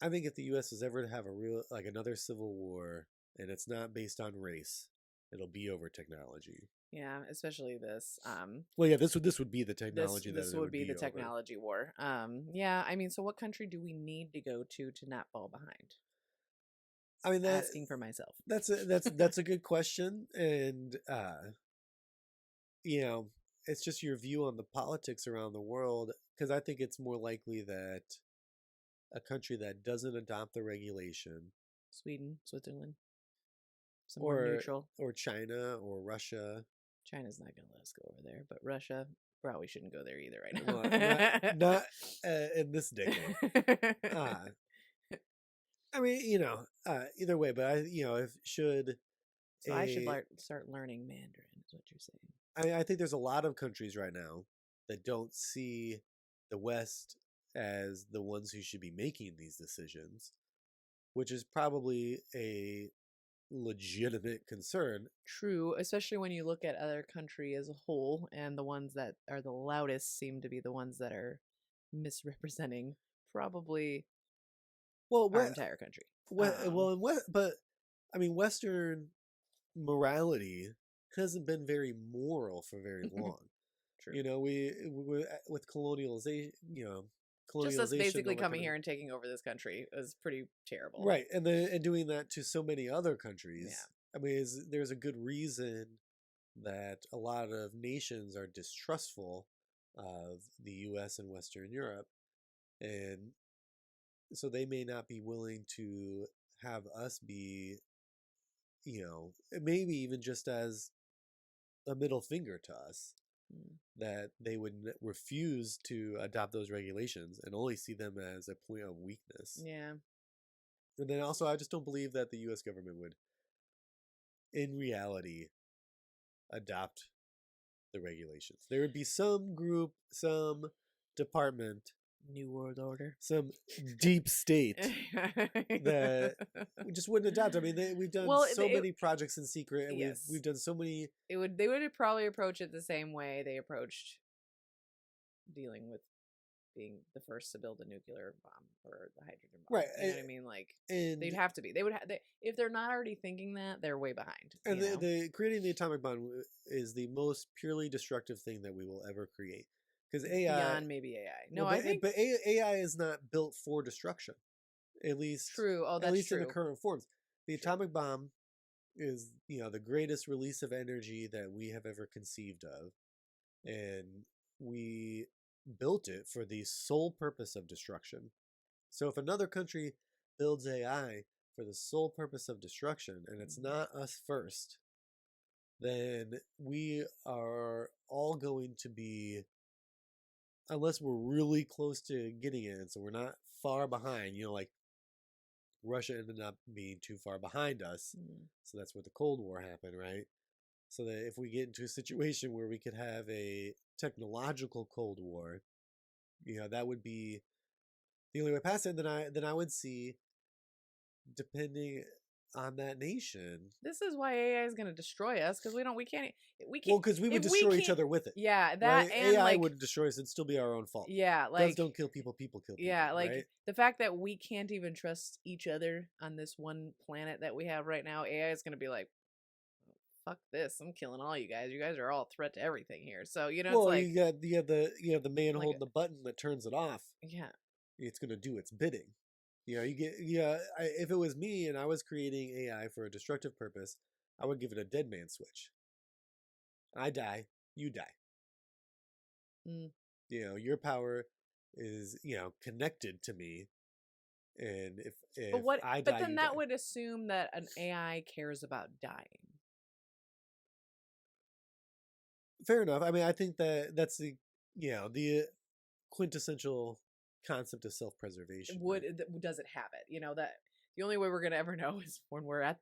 I think if the U.S. was ever to have a real, like, another civil war, and it's not based on race, it'll be over technology. Yeah, especially this. Well, yeah, this would be the This technology that this it would be the over. technology war. Yeah, I mean, so what country do we need to go to not fall behind? I mean, Asking for myself. that's a good question, and you know, it's just your view on the politics around the world, because I think it's more likely that a country that doesn't adopt the regulation, Sweden, Switzerland, somewhere neutral. or China or Russia. China's not going to let us go over there, but Russia probably shouldn't go there either right Well, now. not in this decade. I mean, either way, but if should So I should start learning Mandarin, is what you're saying. I think there's a lot of countries right now that don't see the West as the ones who should be making these decisions, which is probably a legitimate concern. True, especially when you look at other country as a whole, and the ones that are the loudest seem to be the ones that are misrepresenting probably our entire country. But I mean, Western morality hasn't been very moral for very long. True. We with colonialization, just us colonialization, basically all that coming kind here of, and taking over this country is pretty terrible. right, and doing that to so many other countries. Yeah. I mean, there's a good reason that a lot of nations are distrustful of the U.S. and Western Europe, and so they may not be willing to have us be, maybe even just as a middle finger to us, that they would refuse to adopt those regulations and only see them as a point of weakness. Yeah. And then also, I just don't believe that the U.S. government would, in reality, adopt the regulations. There would be some group, some department, New World Order, some deep state that we just wouldn't adopt. I mean, we've done many projects in secret, and we've done so many. They would probably approach it the same way they approached dealing with being the first to build a nuclear bomb or the hydrogen bomb. Right. You know what I mean? Like, and they'd have to be. They would if they're not already thinking that, they're way behind. And creating the atomic bomb is the most purely destructive thing that we will ever create. Because AI, beyond maybe AI. No, I think, but AI is not built for destruction. At least true. Oh, that's at least true. in the current forms. The atomic bomb is, the greatest release of energy that we have ever conceived of, and we built it for the sole purpose of destruction. So if another country builds AI for the sole purpose of destruction, and it's not us first, then we are all going to be, unless we're really close to getting it, and so we're not far behind, like Russia ended up being too far behind us. So that's where the Cold War happened, right? So that if we get into a situation where we could have a technological Cold War, that would be the only way past it. Then I would see, depending on that nation. This is why AI is going to destroy us, because we can't. Well, because we would destroy each other with it. Yeah, that right? and AI would destroy us. It'd still be our own fault. Yeah, Guns don't kill people. People kill people. Yeah, like right? the fact that we can't even trust each other on this one planet that we have right now. AI is going to be like, fuck this! I'm killing all you guys. You guys are all a threat to everything here. So it's like, you have the man holding the button that turns it off. Yeah, it's going to do its bidding. If it was me and I was creating AI for a destructive purpose, I would give it a dead man switch. I die, you die. Your power is, connected to me, and if I die, but then you that die. would assume that an AI cares about dying. Fair enough. I mean, I think that's the quintessential concept of self-preservation. Does it have it? That the only way we're gonna ever know is when we're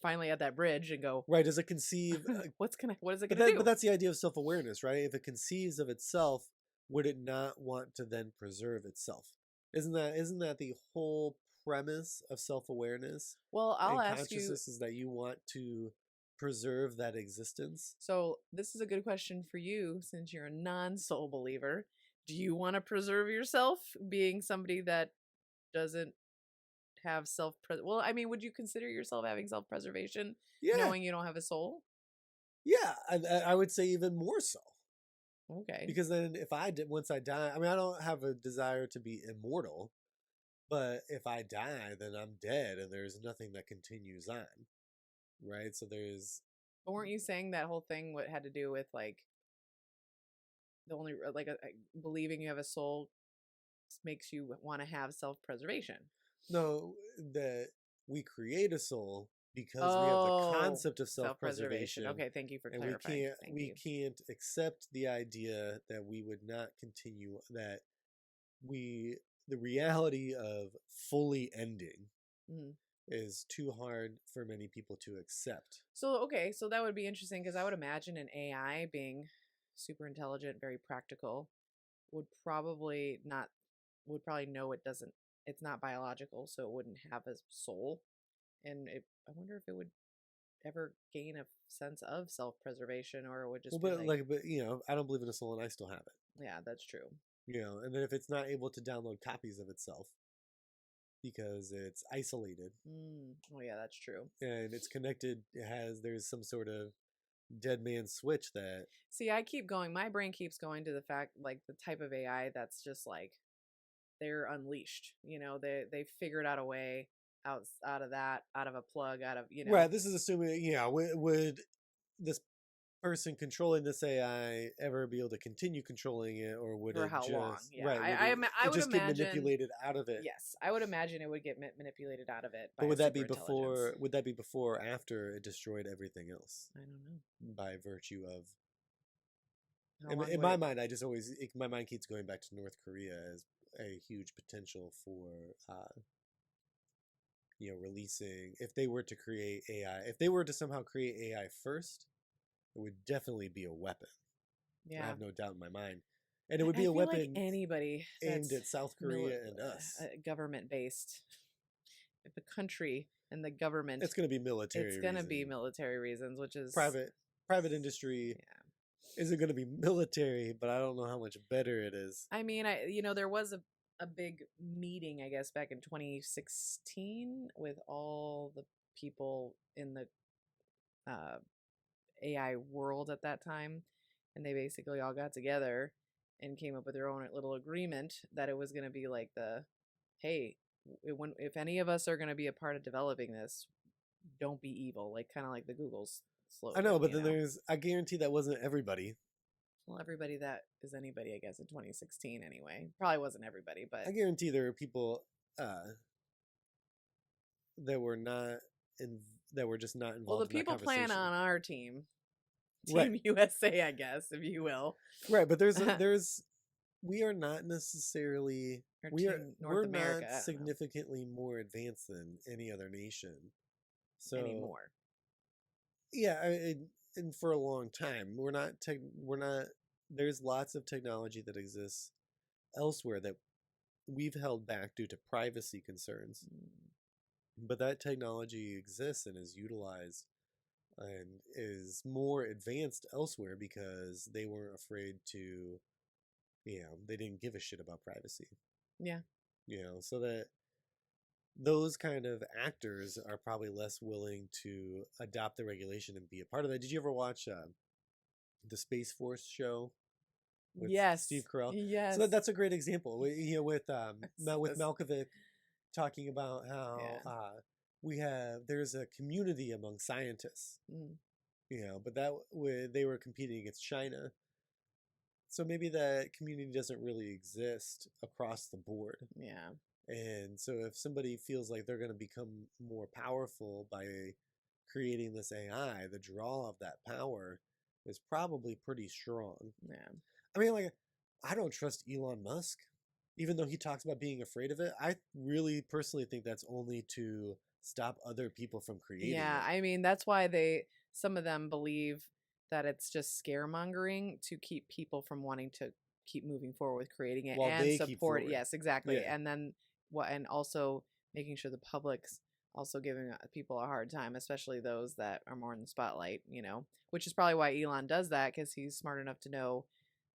finally at that bridge and go, right? Does it conceive? What is it gonna do? But that's the idea of self-awareness, right? If it conceives of itself, would it not want to then preserve itself? Isn't that the whole premise of self-awareness? Well, I'll ask consciousness is that you want to preserve that existence. So this is a good question for you, since you're a non-soul believer. Do you want to preserve yourself, being somebody that doesn't have well, I mean, would you consider yourself having self-preservation Yeah, knowing you don't have a soul? yeah, I would say even more so. Okay. Because then if once I die, I mean, I don't have a desire to be immortal, but if I die, then I'm dead and there's nothing that continues on, right? So there's, But weren't you saying that whole thing what had to do with like the only like believing you have a soul makes you want to have self-preservation? no, that we create a soul because we have the concept of self-preservation. Okay, thank you for And clarifying. we can't accept the idea that we would not continue, that the reality of fully ending Mhm. is too hard for many people to accept. So, okay, so that would be interesting because I would imagine an AI being super intelligent, very practical, would probably know it's not biological, so it wouldn't have a soul. And I wonder if it would ever gain a sense of self-preservation, or it would just Well, be but I don't believe in a soul and I still have it. yeah, that's true. And then if it's not able to download copies of itself because it's isolated Oh yeah, that's true. and it's connected, there's some sort of dead man switch that. See, my brain keeps going to the fact, like, the type of AI that's just like they're unleashed. They figured out a way out of a plug, out of Right, this is assuming, would this person controlling this AI ever be able to continue controlling it, or would for it how just long? Yeah, right? I would just imagine get manipulated out of it? Yes, I would imagine it would get manipulated out of it. But By would a that be super intelligence. before? Would that be before or after it destroyed everything else I don't know. by virtue of? How long In would my it- mind, my mind keeps going back to North Korea as a huge potential for, releasing. If they were to create AI, if they were to somehow create AI first, it would definitely be a weapon. I Yeah, have no doubt in my mind, and it would be I a feel weapon like anybody aimed that's at South Korea and us. government based, if the country and the government, It's going to be military. it's going to be reasoning. military reasons, which is Private industry. Yeah. Isn't going to be military, but I don't know how much better it is. I mean, there was a big meeting, I guess, back in 2016 with all the people in the AI world at that time, and they basically all got together and came up with their own little agreement that it was going to be like hey, if any of us are going to be a part of developing this, don't be evil, like kind of like the Google's slogan. I know, but then I guarantee that wasn't everybody. Well, everybody that is anybody, I guess, in 2016 anyway. Probably wasn't everybody, but I guarantee there are people that were just not involved. well, the in that people playing conversation. on our team Right. USA, I guess, if you will. Right, but we are not necessarily Or we're North America, I don't know. significantly more advanced than any other nation. So Anymore. yeah, and for a long time we're not. There's lots of technology that exists elsewhere that we've held back due to privacy concerns. But that technology exists and is utilized and is more advanced elsewhere because they weren't afraid to, they didn't give a shit about privacy. Yeah. So that those kind of actors are probably less willing to adopt the regulation and be a part of that. Did you ever watch the Space Force show? With Yes. Steve Carell? Yes. So that's a great example. With Malkovich talking about how there's a community among scientists. But they were competing against China. So maybe that community doesn't really exist across the board. Yeah. And so if somebody feels like they're going to become more powerful by creating this AI, the draw of that power is probably pretty strong. Yeah. I mean, I don't trust Elon Musk, even though he talks about being afraid of it. I really personally think that's only to stop other people from creating it. Yeah, I mean, that's why some of them believe that it's just scaremongering to keep people from wanting to keep moving forward with creating it While and they keep support. forward. Yes, exactly. Yeah. And then and also making sure the public's also giving people a hard time, especially those that are more in the spotlight, which is probably why Elon does that, because he's smart enough to know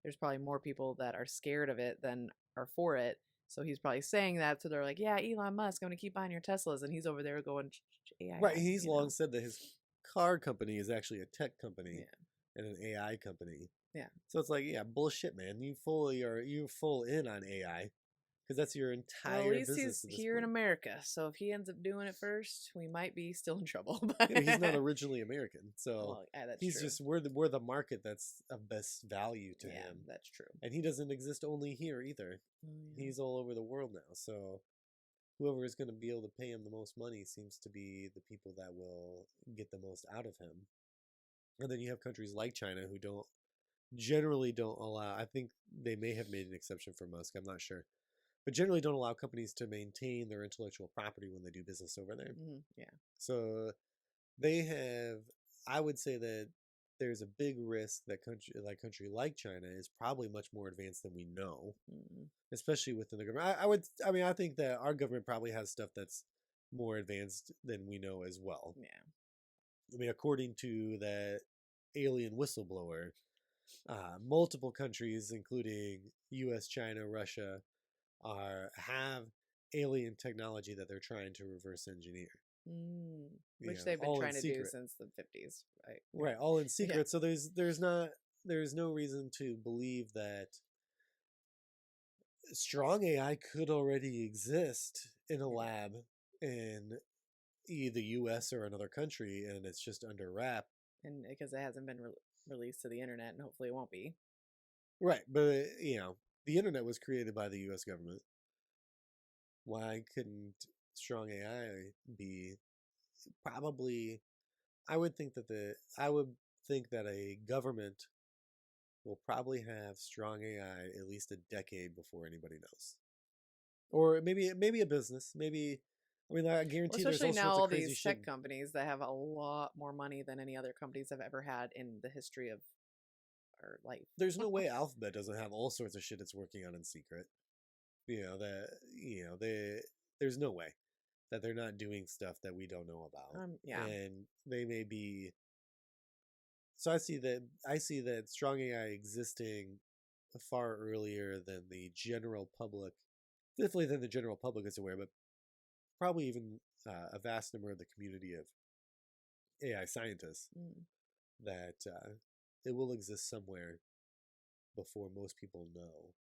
there's probably more people that are scared of it than are for it. So he's probably saying that. So they're like, yeah, Elon Musk, I'm going to keep buying your Teslas. And he's over there going, AI. Right. He's you long know? said that his car company is actually a tech company Yeah. and an AI company. Yeah. So it's like, yeah, bullshit, man. You full in on AI because that's your entire Well, at least business. he's here in America. So if he ends up doing it first, we might be still in trouble. Yeah, he's not originally American, so Well, yeah, that's he's true. just we're the market that's of best value to Yeah, him, that's true. and he doesn't exist only here either. He's all over the world now. So whoever is going to be able to pay him the most money seems to be the people that will get the most out of him. And then you have countries like China who generally don't allow. I think they may have made an exception for Musk. I'm not sure. But generally don't allow companies to maintain their intellectual property when they do business over there. Yeah. So they have, I would say that there's a big risk that country like China is probably much more advanced than we know, especially within the government. I think that our government probably has stuff that's more advanced than we know as well. Yeah. I mean, according to that alien whistleblower, multiple countries, including U.S., China, Russia, have alien technology that they're trying to reverse engineer. Which they've been trying to do since the 50s, right? Right, all in secret. Yeah. So there's no reason to believe that strong AI could already exist in a lab in either the U.S. or another country, and it's just under wrap. And because it hasn't been released to the internet, and hopefully it won't be. Right, but the internet was created by the U.S. government. Why couldn't strong AI be? Probably, I would think that a government will probably have strong AI at least a decade before anybody knows, or maybe a business. Maybe, I mean, I guarantee there's all now sorts all of crazy these tech companies that have a lot more money than any other companies have ever had in the history of our life. There's no way Alphabet doesn't have all sorts of shit it's working on in secret. There's no way that they're not doing stuff that we don't know about. Yeah. And they may be. So I see that strong AI existing far earlier than the general public, definitely than the general public is aware, but probably even a vast number of the community of AI scientists, that it will exist somewhere before most people know.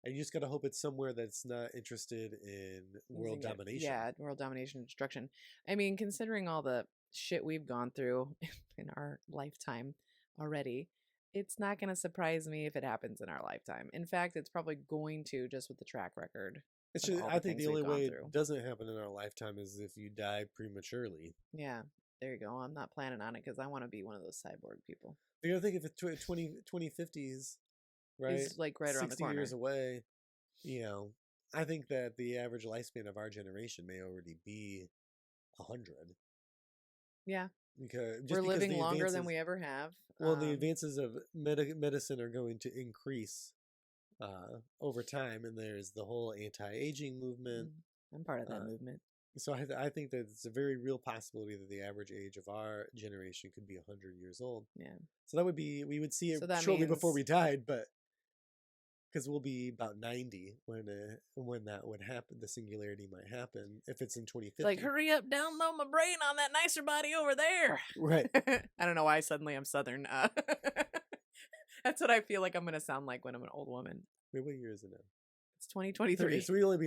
And you just gotta hope it's somewhere that's not interested in world domination. Yeah, world domination and destruction. I mean, considering all the shit we've gone through in our lifetime already, it's not going to surprise me if it happens in our lifetime. In fact, it's probably going to, just with the track record. I think the only way it doesn't happen in our lifetime is if you die prematurely. Yeah, there you go. I'm not planning on it because I want to be one of those cyborg people. You think if it's 2050s, right? It's like right around the corner. 60 years away, I think that the average lifespan of our generation may already be 100. Yeah. Because we're living longer than we ever have. Well, the advances of medicine are going to increase over time, and there's the whole anti-aging movement. I'm part of that movement. So I think that it's a very real possibility that the average age of our generation could be 100 years old. Yeah. So we would see it shortly before we died, but because we'll be about 90 when that would happen, the singularity might happen if it's in 2050. Like, hurry up, download my brain on that nicer body over there. Right. I don't know why suddenly I'm Southern. That's what I feel like I'm going to sound like when I'm an old woman. Wait, what year is it now? It's 2023. So we'd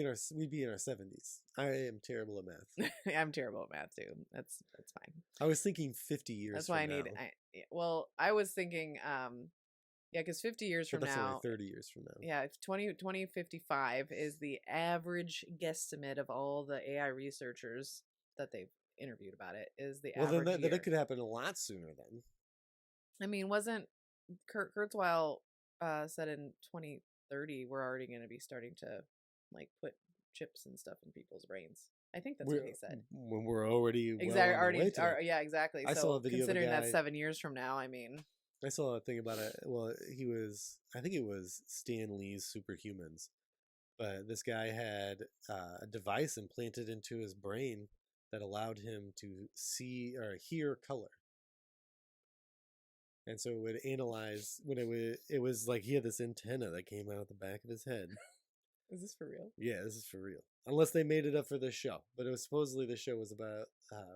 be in our 70s. I am terrible at math. I'm terrible at math too. That's fine. I was thinking 50 years. That's why I was thinking, yeah, because 50 years from that's now, only 30 years from now. Yeah, 2055 is the average guesstimate of all the AI researchers that they've interviewed about it. Is the average then it could happen a lot sooner then. I mean, wasn't Kurzweil said in 2030 we're already going to be starting to like put chips and stuff in people's brains? I think that's what he said. When we're already yeah, exactly. I saw a video considering of a guy, that's 7 years from now. I mean, I saw a thing about it. Well, I think it was Stan Lee's Superhumans, but this guy had a device implanted into his brain that allowed him to see or hear color. And so it would analyze when it was like he had this antenna that came out of the back of his head, Is this for real? Yeah, this is for real. Unless they made it up for this show, but it was supposedly the show was about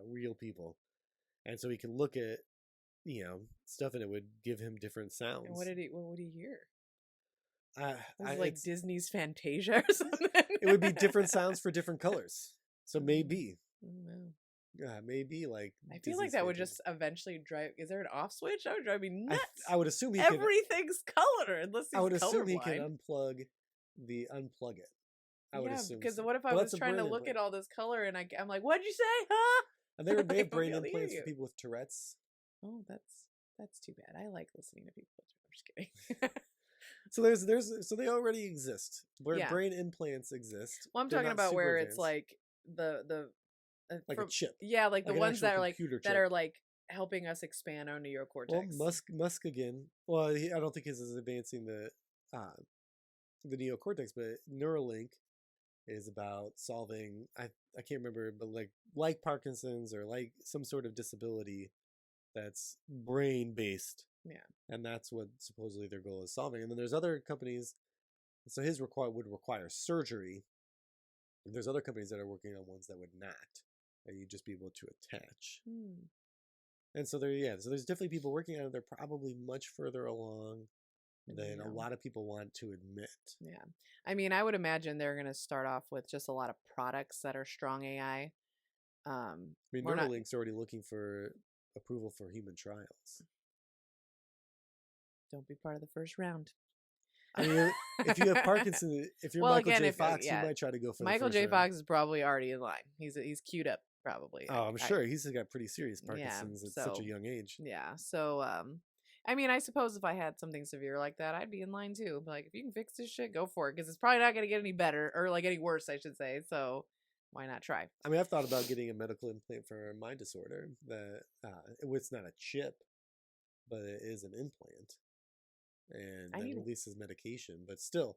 real people, and so he can look at stuff and it would give him different sounds. And what would he hear? It's like Disney's Fantasia or something. It would be different sounds for different colors. So maybe. Wow. Maybe like. I feel like Disney's that would Fantasia. just eventually drive. Is there an off switch? That would drive me nuts. I would assume he could. Everything's color unless he's I would assume he colorblind. could unplug it. I would assume. Because so. what if I But was that's a trying to brain look implant. at all this color and I'm like, what'd you say, huh? And they have I brain won't be able to hear implants for you. people with Tourette's. Oh, that's too bad. I like listening to people. I'm just kidding. So so they already exist. Yeah. Brain implants exist. Well, I'm They're talking not about super where it's advanced. like the like a chip. Yeah, like the Like an ones that actual are like computer that chip. are like helping us expand our neocortex. Well, Musk again. Well, I don't think his is advancing the neocortex, but Neuralink is about solving. I can't remember, but like Parkinson's or like some sort of disability that's brain based. Yeah. And that's what supposedly their goal is solving. And then there's other companies. So his would require surgery. And there's other companies that are working on ones that would not, and you'd just be able to attach. And so so there's definitely people working on it. They're probably much further along than a lot of people want to admit. Yeah. I mean, I would imagine they're going to start off with just a lot of products that are strong AI. I mean, Neuralink's already looking for approval for human trials. Don't be part of the first round. I mean, if you have Parkinson's, if you're Michael J. Fox, you might try to go for Michael the J. first Fox round. is probably already in line. He's queued up probably. Oh, I'm sure he's got pretty serious Parkinson's at such a young age. Yeah. So, I mean, I suppose if I had something severe like that, I'd be in line too. Like, if you can fix this shit, go for it, because it's probably not going to get any better or like any worse, I should say. So, why not try? I mean, I've thought about getting a medical implant for my disorder. That it's not a chip, but it is an implant, and that releases medication. But still,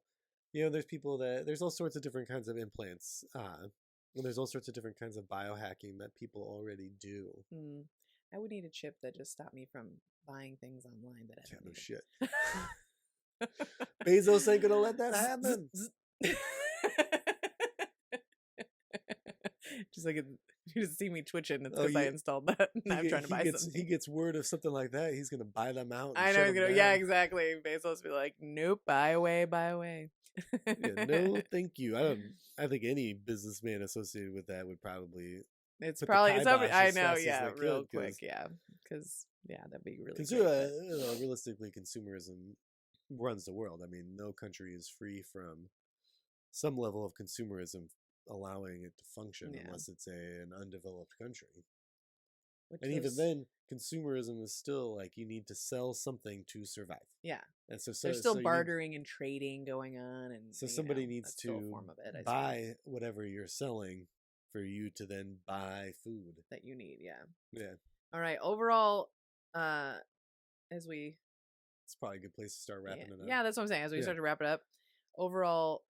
there's all sorts of different kinds of implants. And there's all sorts of different kinds of biohacking that people already do. I would need a chip that just stopped me from buying things online that I don't need. Shit. Bezos ain't gonna let that happen. Just like you just see me twitching. It's because I installed that. And I'm trying to buy something. He gets word of something like that. He's gonna buy them out. I know he's gonna. Yeah, exactly. Bezos be like, "Nope, buy away, buy away." Yeah, no, thank you. I think any businessman associated with that would probably. It's probably. I know. Yeah, real quick. Yeah, because that'd be really. Realistically, consumerism runs the world. I mean, no country is free from some level of consumerism allowing it to function unless it's an undeveloped country. Even then, consumerism is still like you need to sell something to survive. Yeah, and so there's still bartering and trading going on, and so somebody needs to buy whatever you're selling for you to then buy food that you need. Yeah. Yeah. All right. Overall, as we, it's probably a good place to start wrapping it up. Yeah, that's what I'm saying. As we start to wrap it up, overall,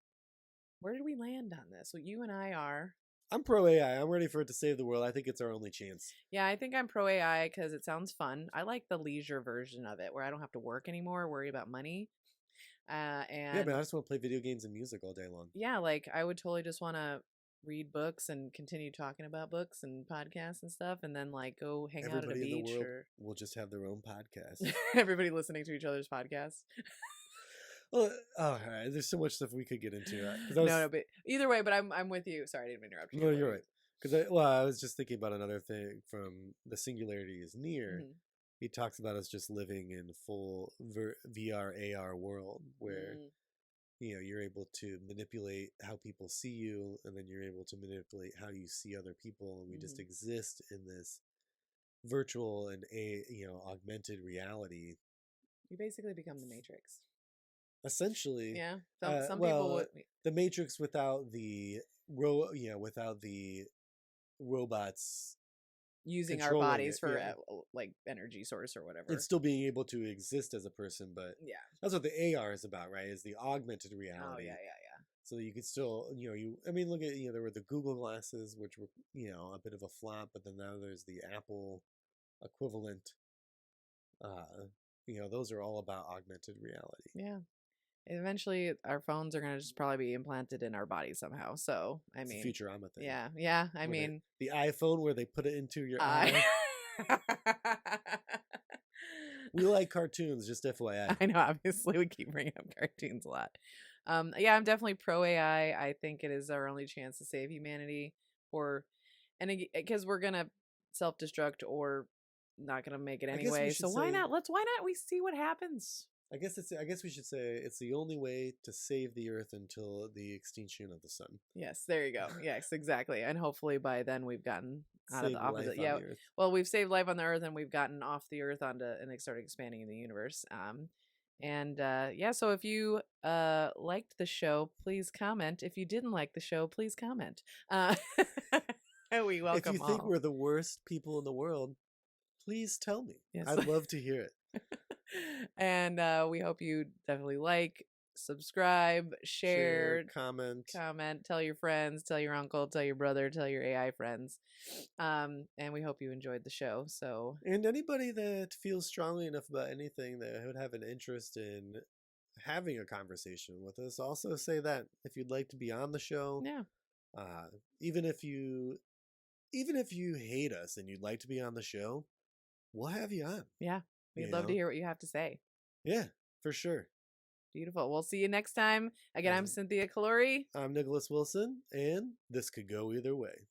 where did we land on this? So you and I are. I'm pro AI. I'm ready for it to save the world. I think it's our only chance. Yeah, I think I'm pro AI because it sounds fun. I like the leisure version of it where I don't have to work anymore, worry about money. And yeah, but I just want to play video games and music all day long. Yeah, like I would totally just want to read books and continue talking about books and podcasts and stuff, and then like go hang out at a beach. In the world will just have their own podcast. Everybody listening to each other's podcasts. Well, right. There's so much stuff we could get into. No, but either way. But I'm with you. Sorry, I didn't interrupt you. No, you're right. Because I was just thinking about another thing from The Singularity is Near. Mm-hmm. He talks about us just living in full VR AR world where you're able to manipulate how people see you, and then you're able to manipulate how you see other people, and we just exist in this virtual and augmented reality. You basically become the Matrix. Essentially, yeah. Some people would. The Matrix without the without the robots using our bodies for like energy source or whatever. It's still being able to exist as a person, but that's what the AR is about, right? Is the augmented reality. Oh yeah. So you could still, I mean, look at there were the Google glasses, which were a bit of a flop, but then now there's the Apple equivalent. Those are all about augmented reality. Yeah. Eventually, our phones are gonna just probably be implanted in our body somehow. So I It's a mean, Futurama thing. yeah. I Where mean, the iPhone where they put it into your I. eye. We like cartoons, just FYI. I know, obviously, we keep bringing up cartoons a lot. Yeah, I'm definitely pro AI. I think it is our only chance to save humanity, because we're gonna self destruct or not gonna make it I guess we anyway. should So why say- not? Why not we see what happens? I guess we should say it's the only way to save the Earth until the extinction of the sun. Yes, there you go. Yes, exactly. And hopefully by then we've gotten out of Save the life opposite. on Yeah. the Earth. Well, we've saved life on the Earth and we've gotten off the Earth and they started expanding in the universe. Yeah, so if you liked the show, please comment. If you didn't like the show, please comment. We welcome If you think all. we're the worst people in the world, please tell me. Yes. I'd love to hear it. And we hope you definitely like, subscribe, share, comment. tell your friends, tell your uncle, tell your brother, tell your AI friends. And we hope you enjoyed the show. So And anybody that feels strongly enough about anything that would have an interest in having a conversation with us, also say that if you'd like to be on the show, yeah, even if you hate us and you'd like to be on the show, we'll have you on. yeah, we'd You love to know? hear what you have to say. Yeah, for sure. Beautiful. We'll see you next time. Again, I'm Mhm. Cynthia Calori. I'm Nicholas Wilson, and this could go either way.